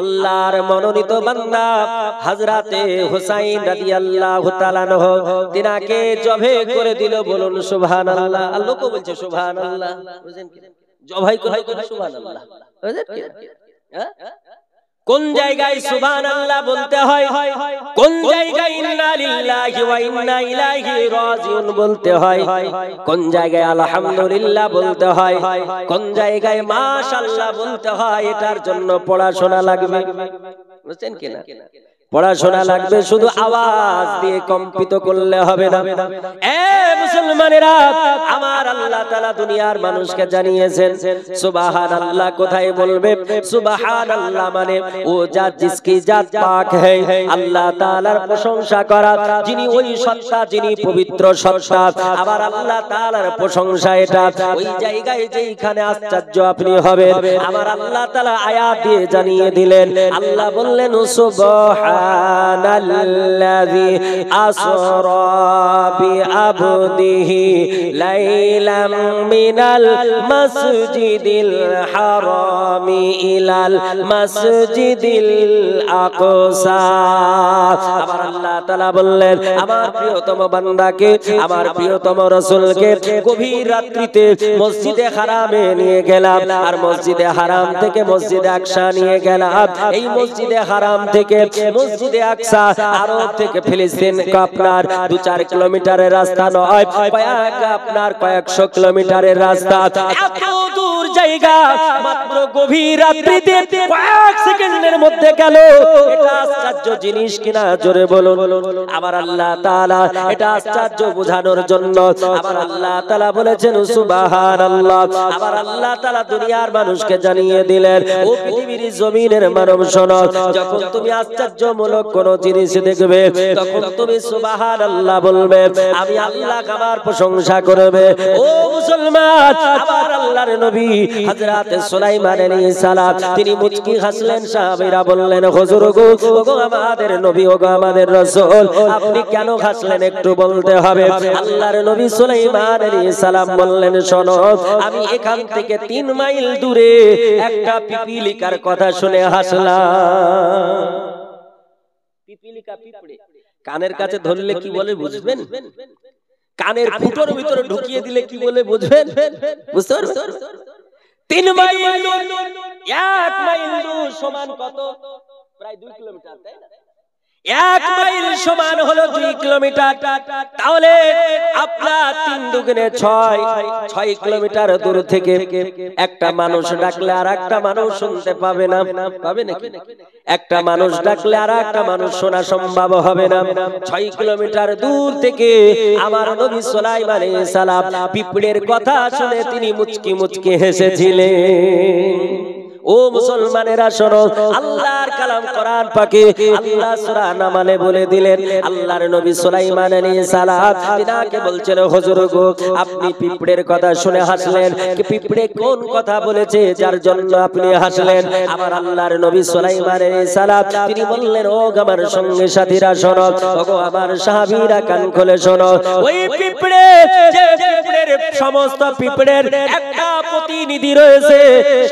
আল্লাহর মনোনীত বান্দা হযরতে হুসাইন রাদিয়াল্লাহু তাআলা আনহু তিনাকে জবে করে দিল, বলুন সুবহানাল্লাহ। আর লোকও বলছে সুবহানাল্লাহ, বুঝেন কি? জবাই করে সুবহানাল্লাহ, বুঝেন কি? হ্যাঁ, কোন জায়গায় সুবহানাল্লাহ বলতে হয়, কোন জায়গায় ইন্না লিল্লাহি ওয়া ইন্না ইলাইহি রাজিউন বলতে হয়, কোন জায়গায় আলহামদুলিল্লাহ বলতে হয়, কোন জায়গায় মাশাআল্লাহ বলতে হয়, এটার জন্য পড়াশোনা লাগবে, বুঝছেন কিনা? পড়াশোনা লাগবে, শুধু আওয়াজ দিয়ে কম্পিত করলে হবে না। এ মুসলমানেরা, আমার আল্লাহ তাআলা দুনিয়ার মানুষকে জানিয়েছেন সুবহানাল্লাহ কোথায় বলবে? সুবহানাল্লাহ মানে ও জাত জিসকি জাত পাক है, আল্লাহ তাআলার প্রশংসা করা, যিনি ওই সত্তা, যিনি পবিত্র সত্তা। আবার আল্লাহ তাআলার প্রশংসা এটা ওই জায়গায় যেখানে আশ্চর্য আপনি হবেন। আমার আল্লাহ তাআলা আয়াত দিয়ে জানিয়ে দিলেন। আল্লাহ বললেন সুবহানাল্লাযী আসরা বিআবদিহি লাইলাম মিনাল মাসজিদিল হারামি ইলাল মাসজিদিল আকসা। আমার আল্লাহ তাআলা বললেন আমার প্রিয়তম বান্দাকে, আমার প্রিয়তম রাসূলকে গভীর রাত্রিতে মসজিদে হারামে নিয়ে গেলাম, আর মসজিদে হারাম থেকে মসজিদে আকসা নিয়ে গেলাম। এই মসজিদে হারাম থেকে মসজিদে আকসা আরব থেকে ফিলিস্তিন আপনার 2-4 কিলোমিটারের রাস্তা নয়, কয়েকশো কিলোমিটারের রাস্তা। এত দূর জায়গা মাত্র গভীর রাত্রিতে কয়েক সেকেন্ডের মধ্যে গেল। এটা আশ্চর্য জিনিস কিনা জোরে বলুন। আমার আল্লাহ তাআলা এটা আশ্চর্য বোঝানোর জন্য আমার আল্লাহ তাআলা বলেছেন সুবহানাল্লাহ। আমার আল্লাহ তাআলা দুনিয়ার মানুষকে জানিয়ে দিলেন, ও পৃথিবীর জমিনের মানব শোনো, যখন তুমি আশ্চর্যমূলক কোন জিনিস দেখবে তখন তুমি সুবহানাল্লাহ বলবে, আমি আল্লাহ আমার প্রশংসা করবে। ও মুসলমান, আমার আল্লাহর নবী হযরত সুলাইমান আলাইহিস সালাম তিনি মুচকি হাসলেন। সাহাবীরা বললেন, হুজুর গো, ওগো আমাদের নবী, ওগো আমাদের রাসূল, আপনি কেন হাসলেন একটু বলতে হবে। আল্লাহর নবী সুলাইমান আলাইহিস সালাম বললেন, শোনো, আমি এখান থেকে 3 মাইল দূরে একটা পিপিলিকার কথা শুনে হাসলাম। পিপিলিকা পিঁপড়ে কানের কাছে ধরলে কি বলে বুঝবেন? কানের ফুটোর ভিতরে ঢুকিয়ে দিলে কি বলে বুঝবেন? বুঝতে পারছেন? 3 মাইল, 1 মাইল সমান কত? প্রায় 2 কিলোমিটার, তাই না? 1 মাইল সমান হলো 2 কিলোমিটার। তাহলে আপনার 3 দুগুণে 6 কিলোমিটার দূর থেকে একটা মানুষ ডাকলে আর একটা মানুষ শুনতে পাবে না? পাবে নাকি? একটা মানুষ ডাকলে আর একটা মানুষ শোনা সম্ভব হবে না। 6 কিলোমিটার দূর থেকে আমার নবী সুলাইমান আলাইহিস সালাম পিঁপড়ের কথা শুনে তিনি মুচকি মুচকি হেসেছিলেন। ও মুসলমানেরা শোনো, আল্লাহর কালাম কোরআন পাকে আল্লাহ সূরা নামলে বলে দিলেন, আল্লাহর নবী সুলাইমান আলাইহিস সালাম তিনাকে বলছেন, হুজুর গো, আপনি পিঁপড়ের কথা শুনে হাসলেন, কি পিঁপড়ে কোন কথা বলেছে যার জন্য আপনি হাসলেন? আমার আল্লাহর নবী সুলাইমান আলাইহিস সালাম তিনি বললেন, ও আমার সঙ্গে সাথীরা শোনো, ওগো আমার সাহাবীরা কান খুলে শোনো, ওই পিঁপড়ে, যে পিঁপড়ের সমস্ত পিঁপড়ের একটা প্রতিনিধি রয়েছে,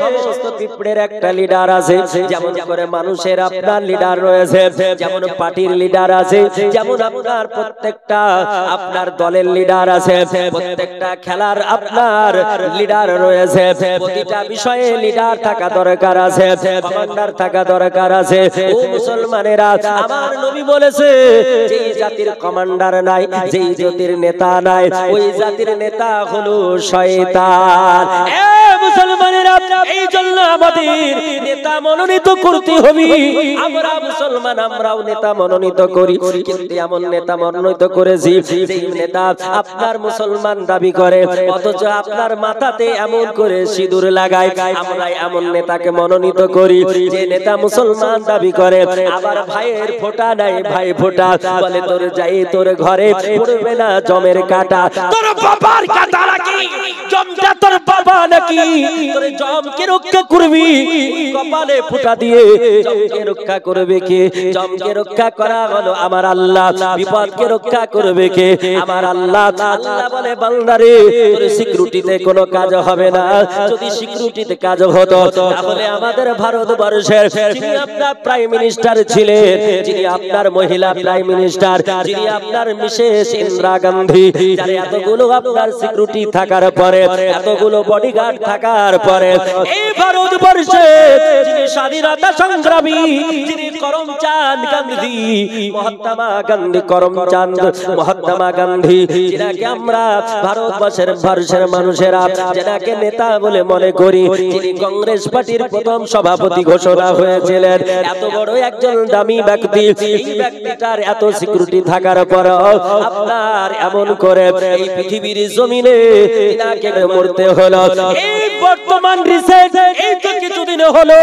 সমস্ত পিঁপড়ের একটা লিডার আছে। যেমন করে মানুষের আপনার লিডার রয়েছে, যেমন পার্টির লিডার আছে, যেমন আপনার প্রত্যেকটা আপনার দলের লিডার আছে, প্রত্যেকটা খেলার আপনার লিডার রয়েছে, প্রতিটা বিষয়ে লিডার থাকা দরকার আছে, কমান্ডার থাকা দরকার আছে। ও মুসলমানেরা, আমার নবী বলেছে, যেই জাতির কমান্ডার নাই, যেই জাতির নেতা নাই, ওই জাতির নেতা হলো শয়তান। এ মুসলমানেরা, এই জন্য আমাদের নেতা মনোনীত করতে হবে। আমরা মুসলমান, আমরাও নেতা মনোনীত করি, কিন্তু এমন নেতা মনোনীত করেছি যেই নেতা আপনার মুসলমান দাবি করে, অথচ আপনার মাথাতে এমন করে সিঁদুর লাগায়। আমরা এমন নেতাকে মনোনীত করি যে নেতা মুসলমান দাবি করে, আবার ভাইয়ের ফোঁটা নাই, ভাই ফোঁটা বলে, তোর যাই তোর ঘরে পড়বে না জমের কাটা। তোর বাবার কাটা নাকি? জমটা তোর বাবা নাকি? তোর জমকে রক্ষা করবি কপালে ফোঁটা দিয়ে, জমকে রক্ষা করবে কে? জমকে রক্ষা করা হলো আমার আল্লাহ, বিপদকে রক্ষা করবে কে? আমার আল্লাহ। আল্লাহ বলে, বান্দারে, তোর সিকিউরিটিতে কোনো কাজ হবে না। যদি সিকিউরিটিতে কাজ হতো তাহলে আমাদের ভারতবর্ষের যিনি আপনার প্রাইম মিনিস্টার ছিলেন, যিনি আপনার মহিলা প্রাইম মিনিস্টার, যিনি আপনার মিসেস ইন্দিরা গান্ধী, যার এতগুলো আপনার সিকিউরিটি থাকার পরে, এতগুলো বডিগার্ড থাকার পরে এই ভারতবর্ষে যিনি স্বাধীনতা সংগ্রামী, যিনি করমচাঁদ গান্ধী, মহাত্মা গান্ধী, করমচাঁদ মহাত্মা গান্ধী, যাকে আমরা ভারতবর্ষের মানুষেরা যাকে নেতা বলে মনে করি, যিনি কংগ্রেস পার্টির প্রথম সভাপতি ঘোষণা হয়েছিলেন, এত বড় একজন দামি ব্যক্তি, এই ব্যক্তিটার এত সিকিউরিটি থাকার পর আপনার এমন করে এই পৃথিবীর জমিনে তাকে মরতে হলো। এই বর্তমান রিসেন্ট এই তো কিছুদিন হলো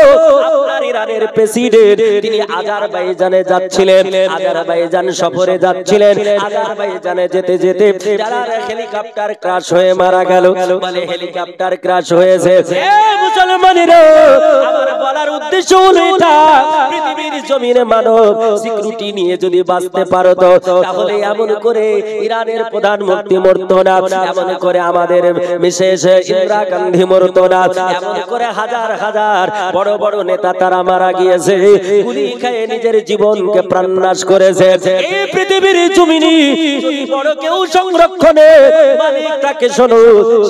আপনার ইরানের প্রেসিডেন্ট তিনি আজারবাইজানে যাচ্ছিলেন, আজারবাইজান সফরে যাচ্ছিলেন, আজারবাইজানে যেতে যেতে যারা হেলিকপ্টার ক্র্যাশ হয়ে মারা গেল, বলে হেলিকপ্টার ক্র্যাশ হয়েছে। মুসলমানেরা আমার বলার উদ্দেশ্য হলো এটা, পৃথিবীর জমিনে মানব সিকিউরিটি নিয়ে যদি বাঁচতে পারো তো তাহলে এমন করে ইরানের প্রধানমন্ত্রী মরতো না, এমন করে আমাদের বিশেষ ইন্দিরা গান্ধী মরতো না, এমন করে হাজার হাজার বড় বড় নেতা তারা মারা গিয়েছে, গুলি খেয়ে নিজের জীবনকে প্রাণনাশ করেছে। এই পৃথিবীর জমিনে যদি বড় কেউ সংরক্ষণে মালিক তাকে শোনো,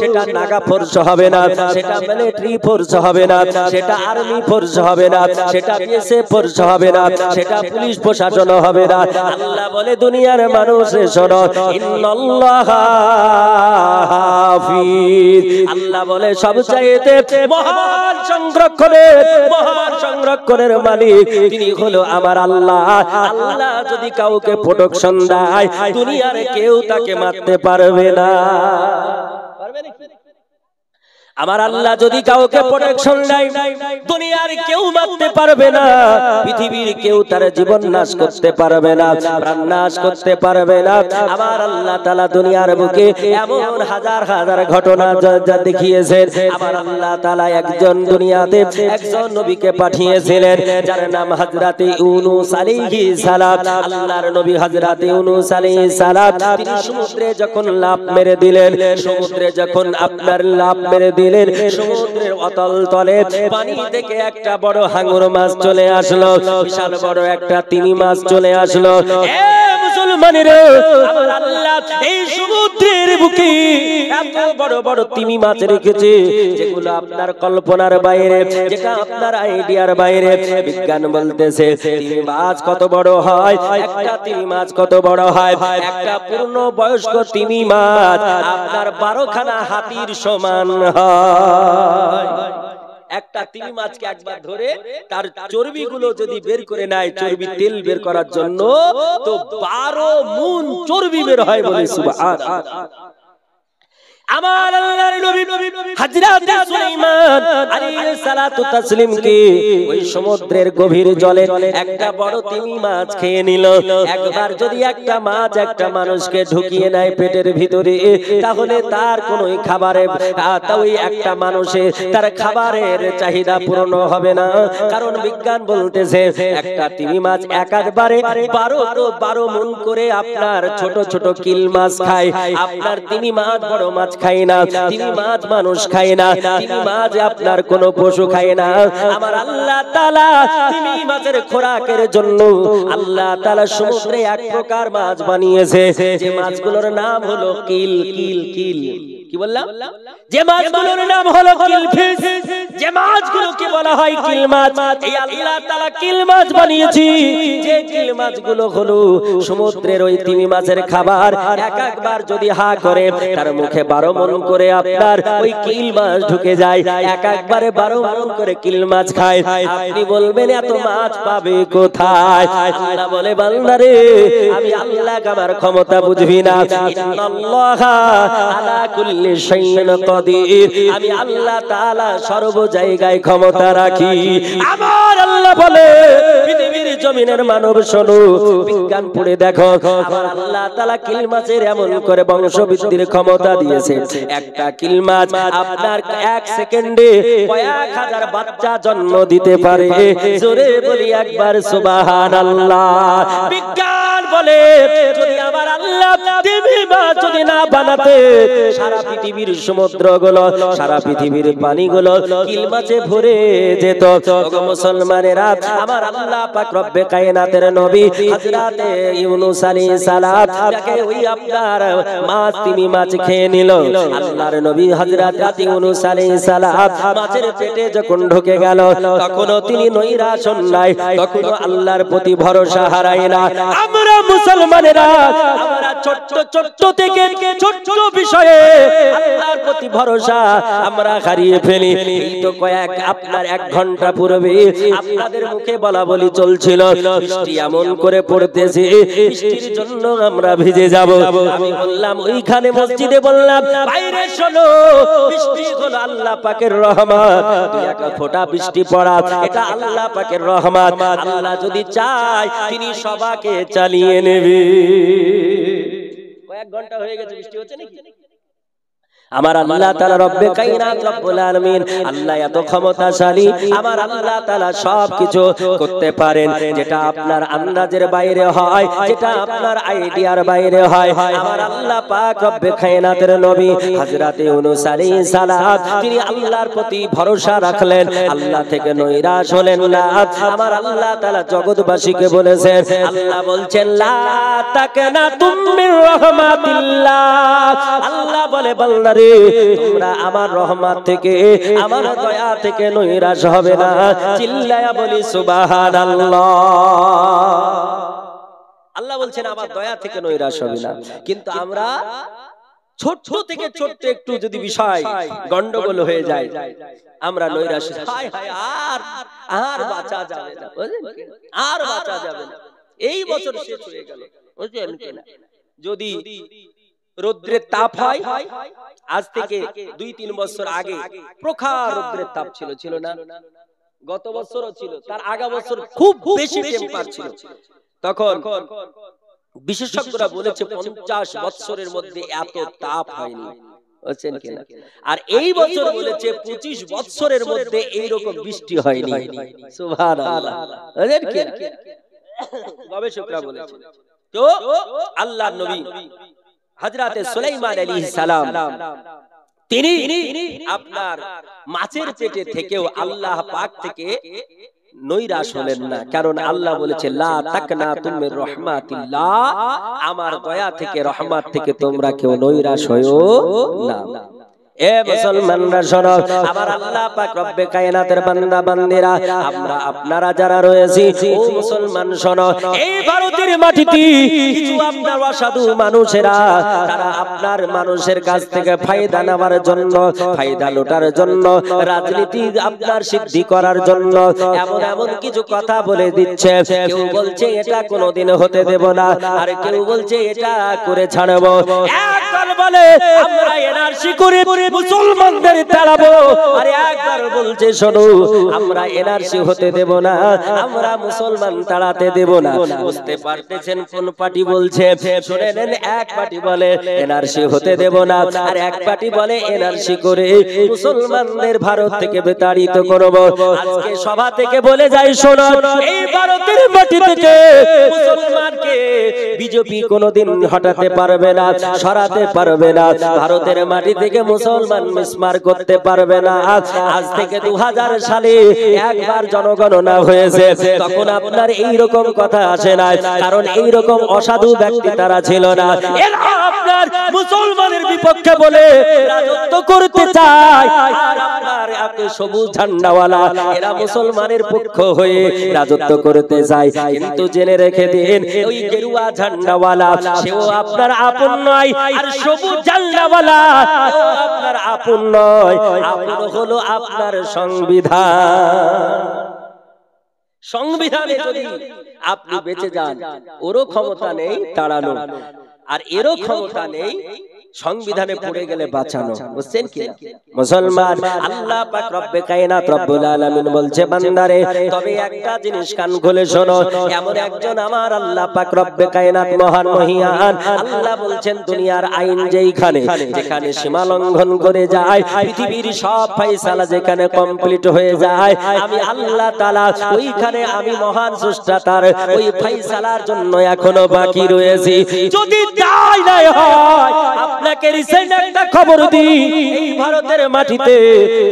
সেটা নাগা ফোর্স হবে না, সেটা মিলিটারি ফোর্স হবে না, সেটা আর্মি ফোর্স হবে না, সেটা বিএসএফ ফোর্স হবে না, সেটা পুলিশ প্রশাসন হবে না। আল্লাহ বলে দুনিয়ার মানুষ শোনো, ইন্নাল্লাহ হাফিজ, আল্লাহ বলে সবচাইতে মহান সংরক্ষণের মালিক তিনি হলো আমার আল্লাহ। আল্লাহ যদি কাউকে প্রোটেকশন দেয় দুনিয়ার কেউ তাকে মারতে পারবে না, পারবে নাকি? আমার আল্লাহ যদি কাউকে প্রোটেকশন দেয় দুনিয়ার কেউ মারতে পারবে না, পৃথিবীর কেউ তার জীবন নাশ করতে পারবে না, প্রাণ নাশ করতে পারবে না। আমার আল্লাহ তাআলা দুনিয়ার বুকে এমন হাজার হাজার ঘটনা যা দেখিয়েছেন। আমার আল্লাহ তাআলা একজন দুনিয়াতে একজন নবীকে পাঠিয়েছিলেন যার নাম হযরত ইউনূস আলাইহিস সালাম। আল্লাহর নবী হযরত ইউনূস আলাইহিস সালাম তিনি সমুদ্রে যখন লাফ মেরে দিলেন, সমুদ্রে যখন আপনার লাফ মেরে দিলেন, সমুদ্রের অতল তলে পানি থেকে একটা বড় হাঙর মাছ চলে আসলো, বিশাল বড় একটা তিমি মাছ চলে আসলো। মুসলমানেরা আমার আল্লাহ এই সমুদ্রের বুকে এত বড় বড় তিমি মাছ রেখেছে যেগুলো আপনার কল্পনার বাইরে, যেটা আপনার আইডিয়ার বাইরে। বিজ্ঞান বলতেছে তিমি মাছ কত বড় হয়, একটা তিমি মাছ কত বড় হয়, একটা পূর্ণ বয়স্ক তিমি মাছ আপনার 12খানা হাতির সমান হয়। একটা তিমি মাছকে একবার ধরে তার চর্বি গুলো যদি বের করে নেয়, চর্বি তেল বের করার জন্য, তো 12 মুন চর্বি বের হয়, বলে সুবহানাল্লাহ। আমার আল্লাহর নবী হযরত সুলাইমান আলাইহিস সালাতু তাসলিম কে ওই সমুদ্রের গভীর জলে একটা বড় তিমি মাছ খেয়ে নিল। একবার যদি একটা মাছ একটা মানুষকে ঢুকিয়ে নেয় পেটের ভিতরে, তাহলে তার কোনো খাবারে ওই একটা মানুষে তার খাবারের চাহিদা পূরণ হবে না। কারণ বিজ্ঞান বলতেছে একটা তিমি মাছ একবারে 12 মুন করে আপনার ছোট ছোট কিল মাছ খায়। আপনার তিমি মাছ বড় মাছ খায় না, তিমি মাছ মানুষ খায় না, তিমি মাছ আপনার কোন পশু খায় না। আমার আল্লাহ তাআলা তিমি মাছের খোরাকের জন্য আল্লাহ তাআলা সমুদ্রে এক প্রকার মাছ বানিয়েছে, যে মাছগুলোর নাম হলো কিল। কিল কিল কি বললাম? যে মাছগুলোর নাম হলো কিল ফিশ, যে মাছগুলোকে বলা হয় কিল মাছ, এই আল্লাহ তাআলা কিল মাছ বানিয়েছে। যে কিল মাছগুলো হলো সমুদ্রের ওই তিমি মাছের খাবার। একবার যদি হা করে তার মুখে 12 মণ করে আপনার ওই কিল মাছ ঢুকে যায়, একবারে 12 মণ করে কিল মাছ খায়। আপনি বলবেন এত মাছ পাবে কোথায়? আল্লাহ বলে বান্দারে আমি আল্লাহ আমার ক্ষমতা বুঝবি না, ইন্নাল্লাহা আলা কুল্লি শাইইন কাদির, আমি আল্লাহ তাআলা সর্ব জায়গায় ক্ষমতা রাখি। আমার আল্লাহ বলে পৃথিবীর জমিনের মানব শোনো, বিজ্ঞান পড়ে দেখো, আমার আল্লাহ তাআলা কিল মাছের এমন করে বংশবৃদ্ধির ক্ষমতা দিয়েছে। একটা কিল মাছ আপনার 1 সেকেন্ডে কয়েক হাজার বাচ্চা জন্ম দিতে পারে। জোরে বলি একবার সুবহানাল্লাহ। বিজ্ঞান বলে যদি আমার আল্লাহ তিমি মাছ যদি না বানাতে সারা পৃথিবীর সমুদ্রগুলো, সারা পৃথিবীর পানিগুলো কিল মাছে ভরে যেত। ওগো মুসলমানেরা, আমার আল্লাহ পাক রব্বে কায়নাতের নবী হযরতে ইউনূস আলাইহিস সালাম, যাকে ওই আপনার মাছ, তিনি মাছ খেয়ে নিল। আল্লাহর নবী হযরতে ইউনূস আলাইহিস সালাম মাছের পেটে যখন ঢুকে গেল, তখনও তিনি নৈরাশ হন নাই, তখনও আল্লাহর প্রতি ভরসা হারায় না। আমরা মুসলমানেরা, আমরা ছোট্ট ছোট্ট থেকে ছোট্ট বিষয়ে আল্লাহর প্রতি ভরসা আমরা হারিয়ে ফেলি। এই তো কয়েক আপনার 1 ঘন্টা পূর্বে আপনাদের মুখে বলা বলি চলছিল, বৃষ্টি এমন করে পড়তেছে, বৃষ্টির জন্য আমরা ভিজে যাব। আমি বললাম, ওইখানে মসজিদে বললাম, বাইরে শোনো, বৃষ্টি হলো আল্লাহ পাকের রহমত। দুই এক ফোঁটা বৃষ্টি পড়া, এটা আল্লাহ পাকের রহমত। আল্লাহ যদি চায়, তিনি সবাইকে চালিয়ে নেবে। কয়েক ঘন্টা হয়ে গেছে, বৃষ্টি হচ্ছে নাকি? আমার আল্লাহ তাআলা রব্বে কায়নাত রব্বুল আলামিন, আল্লাহ এত ক্ষমতাশালী। আমার আল্লাহ তাআলা সবকিছু করতে পারেন, যেটা আপনার আন্দাজের বাইরে হয়, যেটা আপনার আইডিয়ার বাইরে হয়। আমার আল্লাহ পাক রব্বে কায়নাতের নবী হযরতে ইউনূস আলাইহিস সালাম, তিনি আল্লাহর প্রতি ভরসা রাখলেন, আল্লাহ থেকে নৈরাশ হলেন না। আমার আল্লাহ তাআলা জগৎবাসীকে বলেছেন, আল্লাহ বলছেন, লা তাকনাতুম মির রাহমাতিল্লাহ। আল্লাহ বলে, বান্দা, তোমরা আমার রহমত থেকে, আমার দয়া থেকে নৈরাশ হবে না। চিল্লায়া বলি সুবহানাল্লাহ। আল্লাহ বলছেন, আমার দয়া থেকে নৈরাশ হবে না। কিন্তু আমরা ছোট থেকে ছোট একটু যদি বিষয় গন্ডগোল হয়ে যায়, আমরা নৈরাশ, হায় হায়, আর বাঁচা যাবে না, আর বাঁচা যাবে না, এই বছর শেষ হয়ে গেল। বুঝলেন কিনা? যদি রৌদ্রের তাপ হয়, আজ থেকে 2-3 বছর আগে প্রখর রৌদ্রের তাপ ছিল না? গত বছরও ছিল, তার আগা বছর খুব বেশি টেম্পার ছিল। তখন বিশেষজ্ঞরা বলেছে 50 বছরের মধ্যে এত তাপ হয়নি। বুঝছেন কিনা? আর এই বছর বলেছে 25 বছরের মধ্যে এইরকম বৃষ্টি হয়নি। সুবহানাল্লাহ। বুঝলেন কিনা? গবেষকরা বলেছে। তো আল্লাহর নবী হযরতে সুলাইমান আলাইহিস সালাম, তিনি আপনার মাছের পেটে থেকেও আল্লাহ পাক থেকে নৈরাশ হলেন না। কারণ আল্লাহ বলেছে, লা তাকনাতুম মির রাহমাতিল্লাহ, আমার দয়া থেকে, রহমত থেকে তোমরা কেউ নৈরাশ হয়ো না। এ মুসলমানরা শোনো, আমার আল্লাহ পাক রব্বে কায়নাতের বান্দা বান্দিরা, আমরা আপনারা যারা রয়েছি, ও মুসলমান শোনো, এই ভারতের মাটিতে কিছু আপনার অসাধু মানুষেরা, তারা আপনার মানুষের কাছ থেকে ফায়দা নেওয়ার জন্য, ফায়দা লুটার জন্য, রাজনীতি আপনার সিদ্ধি করার জন্য এমন এমন কিছু কথা বলে দিচ্ছে। কেউ বলছে এটা কোনোদিন হতে দেব না, আর কেউ বলছে এটা করে ছাড়বো। একদল বলে আমরা এনআরসি করে মুসলমানদের তাড়াবো, আর একবার বলছে শোনো, আমরা এনআরসি হতে দেব না, আমরা মুসলমান তাড়াতে দেব না। বুঝতে পারতেছেন কোন পার্টি বলছে? শুনে নেন, এক পার্টি বলে এনআরসি হতে দেব না, আর এক পার্টি বলে এনআরসি করে মুসলমানদের ভারত থেকে বিতাড়িত করব। আজকে সভা থেকে বলে যাই, শোনো, এই ভারতের মাটি থেকে মুসলমানকে বিজেপি কোনোদিন হটাতে পারবে না, সরাতে পারবে না। ভারতের মাটি থেকে মুসলমান মিসমার করতে পারবে না। আজ থেকে 2000 সালে একবার জনগণনা হয়েছে, তখন আপনার এই রকম কথা আসে না, কারণ এই রকম অসাধু ব্যক্তি তারা ছিল না। এরা আপনার মুসলমানের বিপক্ষে বলে রাজত্ব করতে চায়, আর আপনার আপনি সবুজ ঝান্ডাওয়ালা, এরা মুসলমানের পক্ষ হয়ে রাজত্ব করতে চায়। কিন্তু জেনে রেখে দিন, ওই গেরুয়া ঝান্ডাওয়ালা সেও আপনার আপন নয়, আর সবুজ ঝান্ডাওয়ালা আপনার আপন নয়। আপন হলো আপনার সংবিধান। সংবিধানে যদি আপনি বেঁচে যান, ওরও ক্ষমতা নেই তাড়ানো, আর এরও ক্ষমতা নেই সংবিধানে পড়ে গেলে বাঁচানো। বুঝছেন কি মুসলমান? আল্লাহ পাক রব্বে কায়নাত রব্বুল আলামিন বলছে, বান্দারে তবে একটা জিনিস কান খুলে শোনো, এমন একজন আমার আল্লাহ পাক রব্বে কায়নাত মহান মহিয়ান আল্লাহ বলছেন, দুনিয়ার আইন যেখানে যেখানে সীমা লঙ্ঘন করে যায়, পৃথিবীর সব ফয়সালা যেখানে কমপ্লিট হয়ে যায়, আমি আল্লাহ তাআলা ওইখানে আমি মহান স্রষ্টা তার ওই ফয়সালার জন্য এখনো বাকি রয়েছি। যদি তাই না হয়, আপনাকে রিসেন্ট একটা খবর দিই, এই ভারতের মাটিতে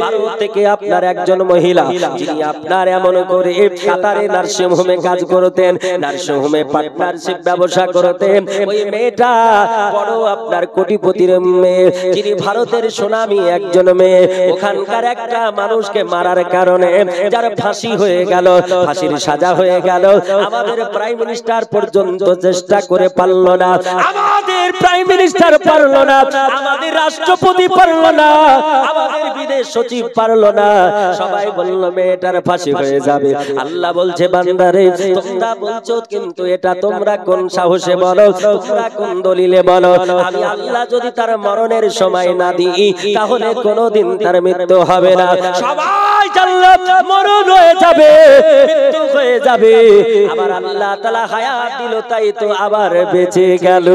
ভারত থেকে আপনার একজন মহিলা যিনি আপনার এমন করে কাতারে নার্সিং হোমে কাজ করতেন, নার্সিং হোমে পার্টনারশিপ ব্যবসা করতেন, ওই মেয়েটা বড় আপনার কোটিপতির মেয়ে, যিনি ভারতের সুনামি একজন মেয়ে, ওখানকার একটা মানুষকে মারার কারণে যার ফাঁসি হয়ে গেল, ফাঁসির সাজা হয়ে গেল। আমাদের প্রাইম মিনিস্টার পর্যন্ত চেষ্টা করে পারলো না, আমাদের প্রাইম মিনিস্টার পারলো না, আমাদের রাষ্ট্রপতি পারলো না, আমাদের বিদেশ সচিব পারলো না। সবাই বলল মেয়েটার ফাঁসি হয়ে যাবে। আল্লাহ বলছে বান্দারে তোমরা বলছো, কিন্তু এটা তোমরা কোন সাহসে বলো, তোমরা কোন দলিলে বলো? আমি আল্লাহ যদি তার মরণের সময় না দিই তাহলে কোনোদিন তার মৃত্যু হবে না। সবাই জান্নাত মরণ হয়ে যাবে, মৃত্যু হয়ে যাবে। আবার আল্লাহ তাআলা হায়াত দিল, তাই তো আবার বেঁচে গেল।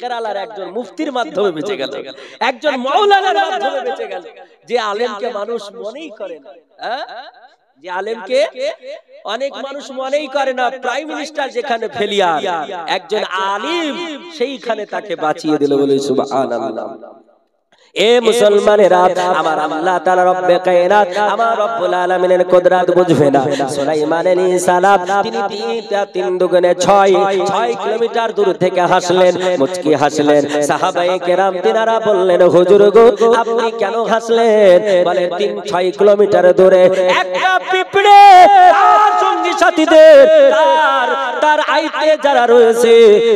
কেরালার একজন মুফতির মাধ্যমে বেঁচে গেল, একজন মাওলানার মাধ্যমে বেঁচে গেল। যে আলেমকে মানুষ মনেই করে না, যে আলেমকে অনেক মানুষ মনেই করে না, প্রাইম মিনিস্টার যেখানে ফেলিয়ার, একজন আলিম সেইখানে তাকে বাঁচিয়ে দিল। বলে সুবহানাল্লাহ। এ মুসলমানেরা, আমার আল্লাহ তাআলা রব্বে কায়নাত, আমার রব্বুল আলামিনের কুদরত বুঝবে না? সুলাইমান আলাইহিস সালাম তিনি 3 দুগুণে 6 কিলোমিটার দূর থেকে হাসলেন, মুচকি হাসলেন। সাহাবায়ে কেরাম তিনারা বললেন, হুজুর গো আপনি কেন হাসলেন? বলে 6 কিলোমিটার দূরে একটা পিঁপড়ে তার সঙ্গী সাথীদের, তার আইতে যারা রয়েছে,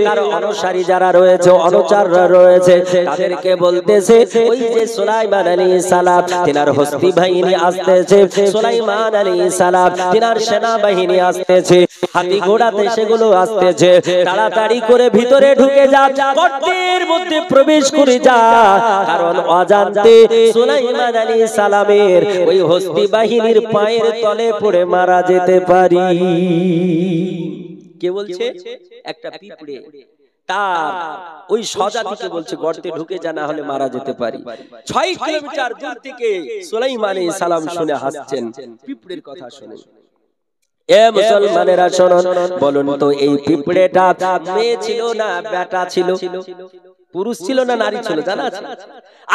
তার অনুসারী যারা রয়েছে, অনুচররা রয়েছে, তাদেরকে বলতেছে ওই যে সুলাইমান আলাইহিস সালাম তিনার হস্তি বাহিনী আসতেছে, সুলাইমান আলাইহিস সালাম তিনার সেনা বাহিনী আসতেছে, হাতি ঘোড়াতে সেগুলো আসতেছে, তাড়াতাড়ি করে ভিতরে ঢুকে যা, গর্তের মধ্যে প্রবেশ করে যা, কারণ অজান্তে সুলাইমান আলাইহিস সালামের ওই হস্তি বাহিনীর পায়ের তলে পড়ে মারা যেতে পারি। কে বলছে? একটা পিঁপড়ে তার ওই সজাতিকে বলছে গর্তে ঢুকে যা, না হলে মারা যেতে পারি। 6 কিলোমিটার দূর থেকে সুলাইমান আলাইহিস সালাম শুনে হাসছেন, পিঁপড়ের কথা শুনে। এ মুসলমানেরা শুনুন, বলুন তো এই পিঁপড়েটা মেয়ে ছিল না বেটা ছিল? পুরুষ ছিল না নারী ছিল? জানা আছে?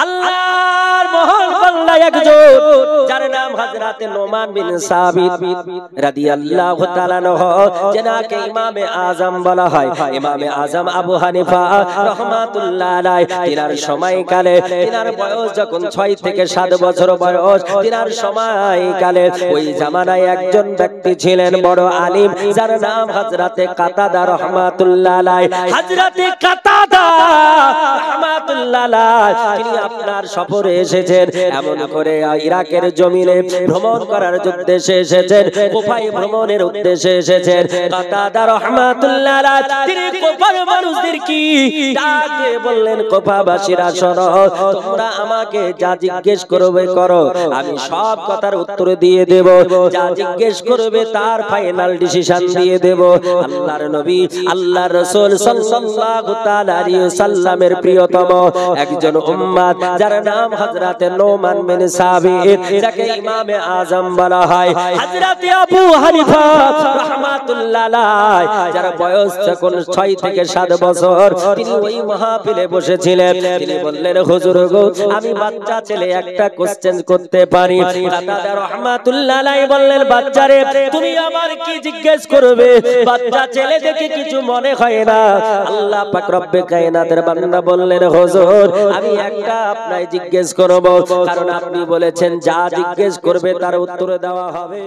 আল্লাহর মহান বান্দা একজন, যার নাম হযরত নোমান বিন সাবিত রাদিয়াল্লাহু তাআলা আনহু, যেনাকে ইমামে আযম বলা হয়, ইমামে আযম আবু হানিফা রাহমাতুল্লাহ আলাইহি, তিনার সময়কালে, তিনার বয়স যখন 6 থেকে 7 বছর বয়স, তিনার সময়কালে ওই জামানায় একজন ব্যক্তি ছিলেন বড় আলিম, যার নাম হযরতে কাতাদা রাহমাতুল্লাহ আলাইহি। হযরতে কাতাদা রাহমাতুল্লাহ আলাইহি তিনি আপনার সফরে এসেছেন, এমন করে ইরাকের জমিনে ভ্রমণ করার উদ্দেশ্যে এসেছেন, কুফায় ভ্রমণের উদ্দেশ্যে এসেছেন। কাতাদা রাহমাতুল্লাহ আলাইহি তিনি কুফার মানুষদের কি ডাক দিয়ে বললেন, কুফাবাসীরা শোনো, তোমরা আমাকে যা জিজ্ঞেস করবে করো, আমি সব কথার উত্তর দিয়ে দেব, যা জিজ্ঞেস করবে তার ফাইনাল ডিসিশন দিয়ে দেব। আল্লাহর নবী, আল্লাহর রাসূল সাল্লাল্লাহু তাআলা আলাইহি ওয়াসাল্লামের প্রিয়তম একজন উম্মত, যার নাম হযরতে নোমান বিন সাবিত, যাকে ইমামে আযম বলা হয়, হযরতে আবু হানিফা রাহমাতুল্লাহ আলাইহি, যার বয়স যখন 6 থেকে 7 বছর, তিনি ওই মাহফিলে বসেছিলেন। তিনি বললেন, হুজুর গো আমি বাচ্চা ছেলে একটা কোশ্চেন করতে পারি? কাতাদা রাহমাতুল্লাহ আলাইহি বললেন, বাচ্চারে তুমি আবার কি জিজ্ঞেস করবে? বাচ্চা ছেলে দেখে কিছু মনে হয় না। আল্লাহ পাক রব্বে কায়নাতের বান্দা বললেন, হুজুর আমি একটা আপনাকে জিজ্ঞেস করব, কারণ আপনি বলেছেন যা জিজ্ঞেস করবে তার উত্তর দেওয়া হবে।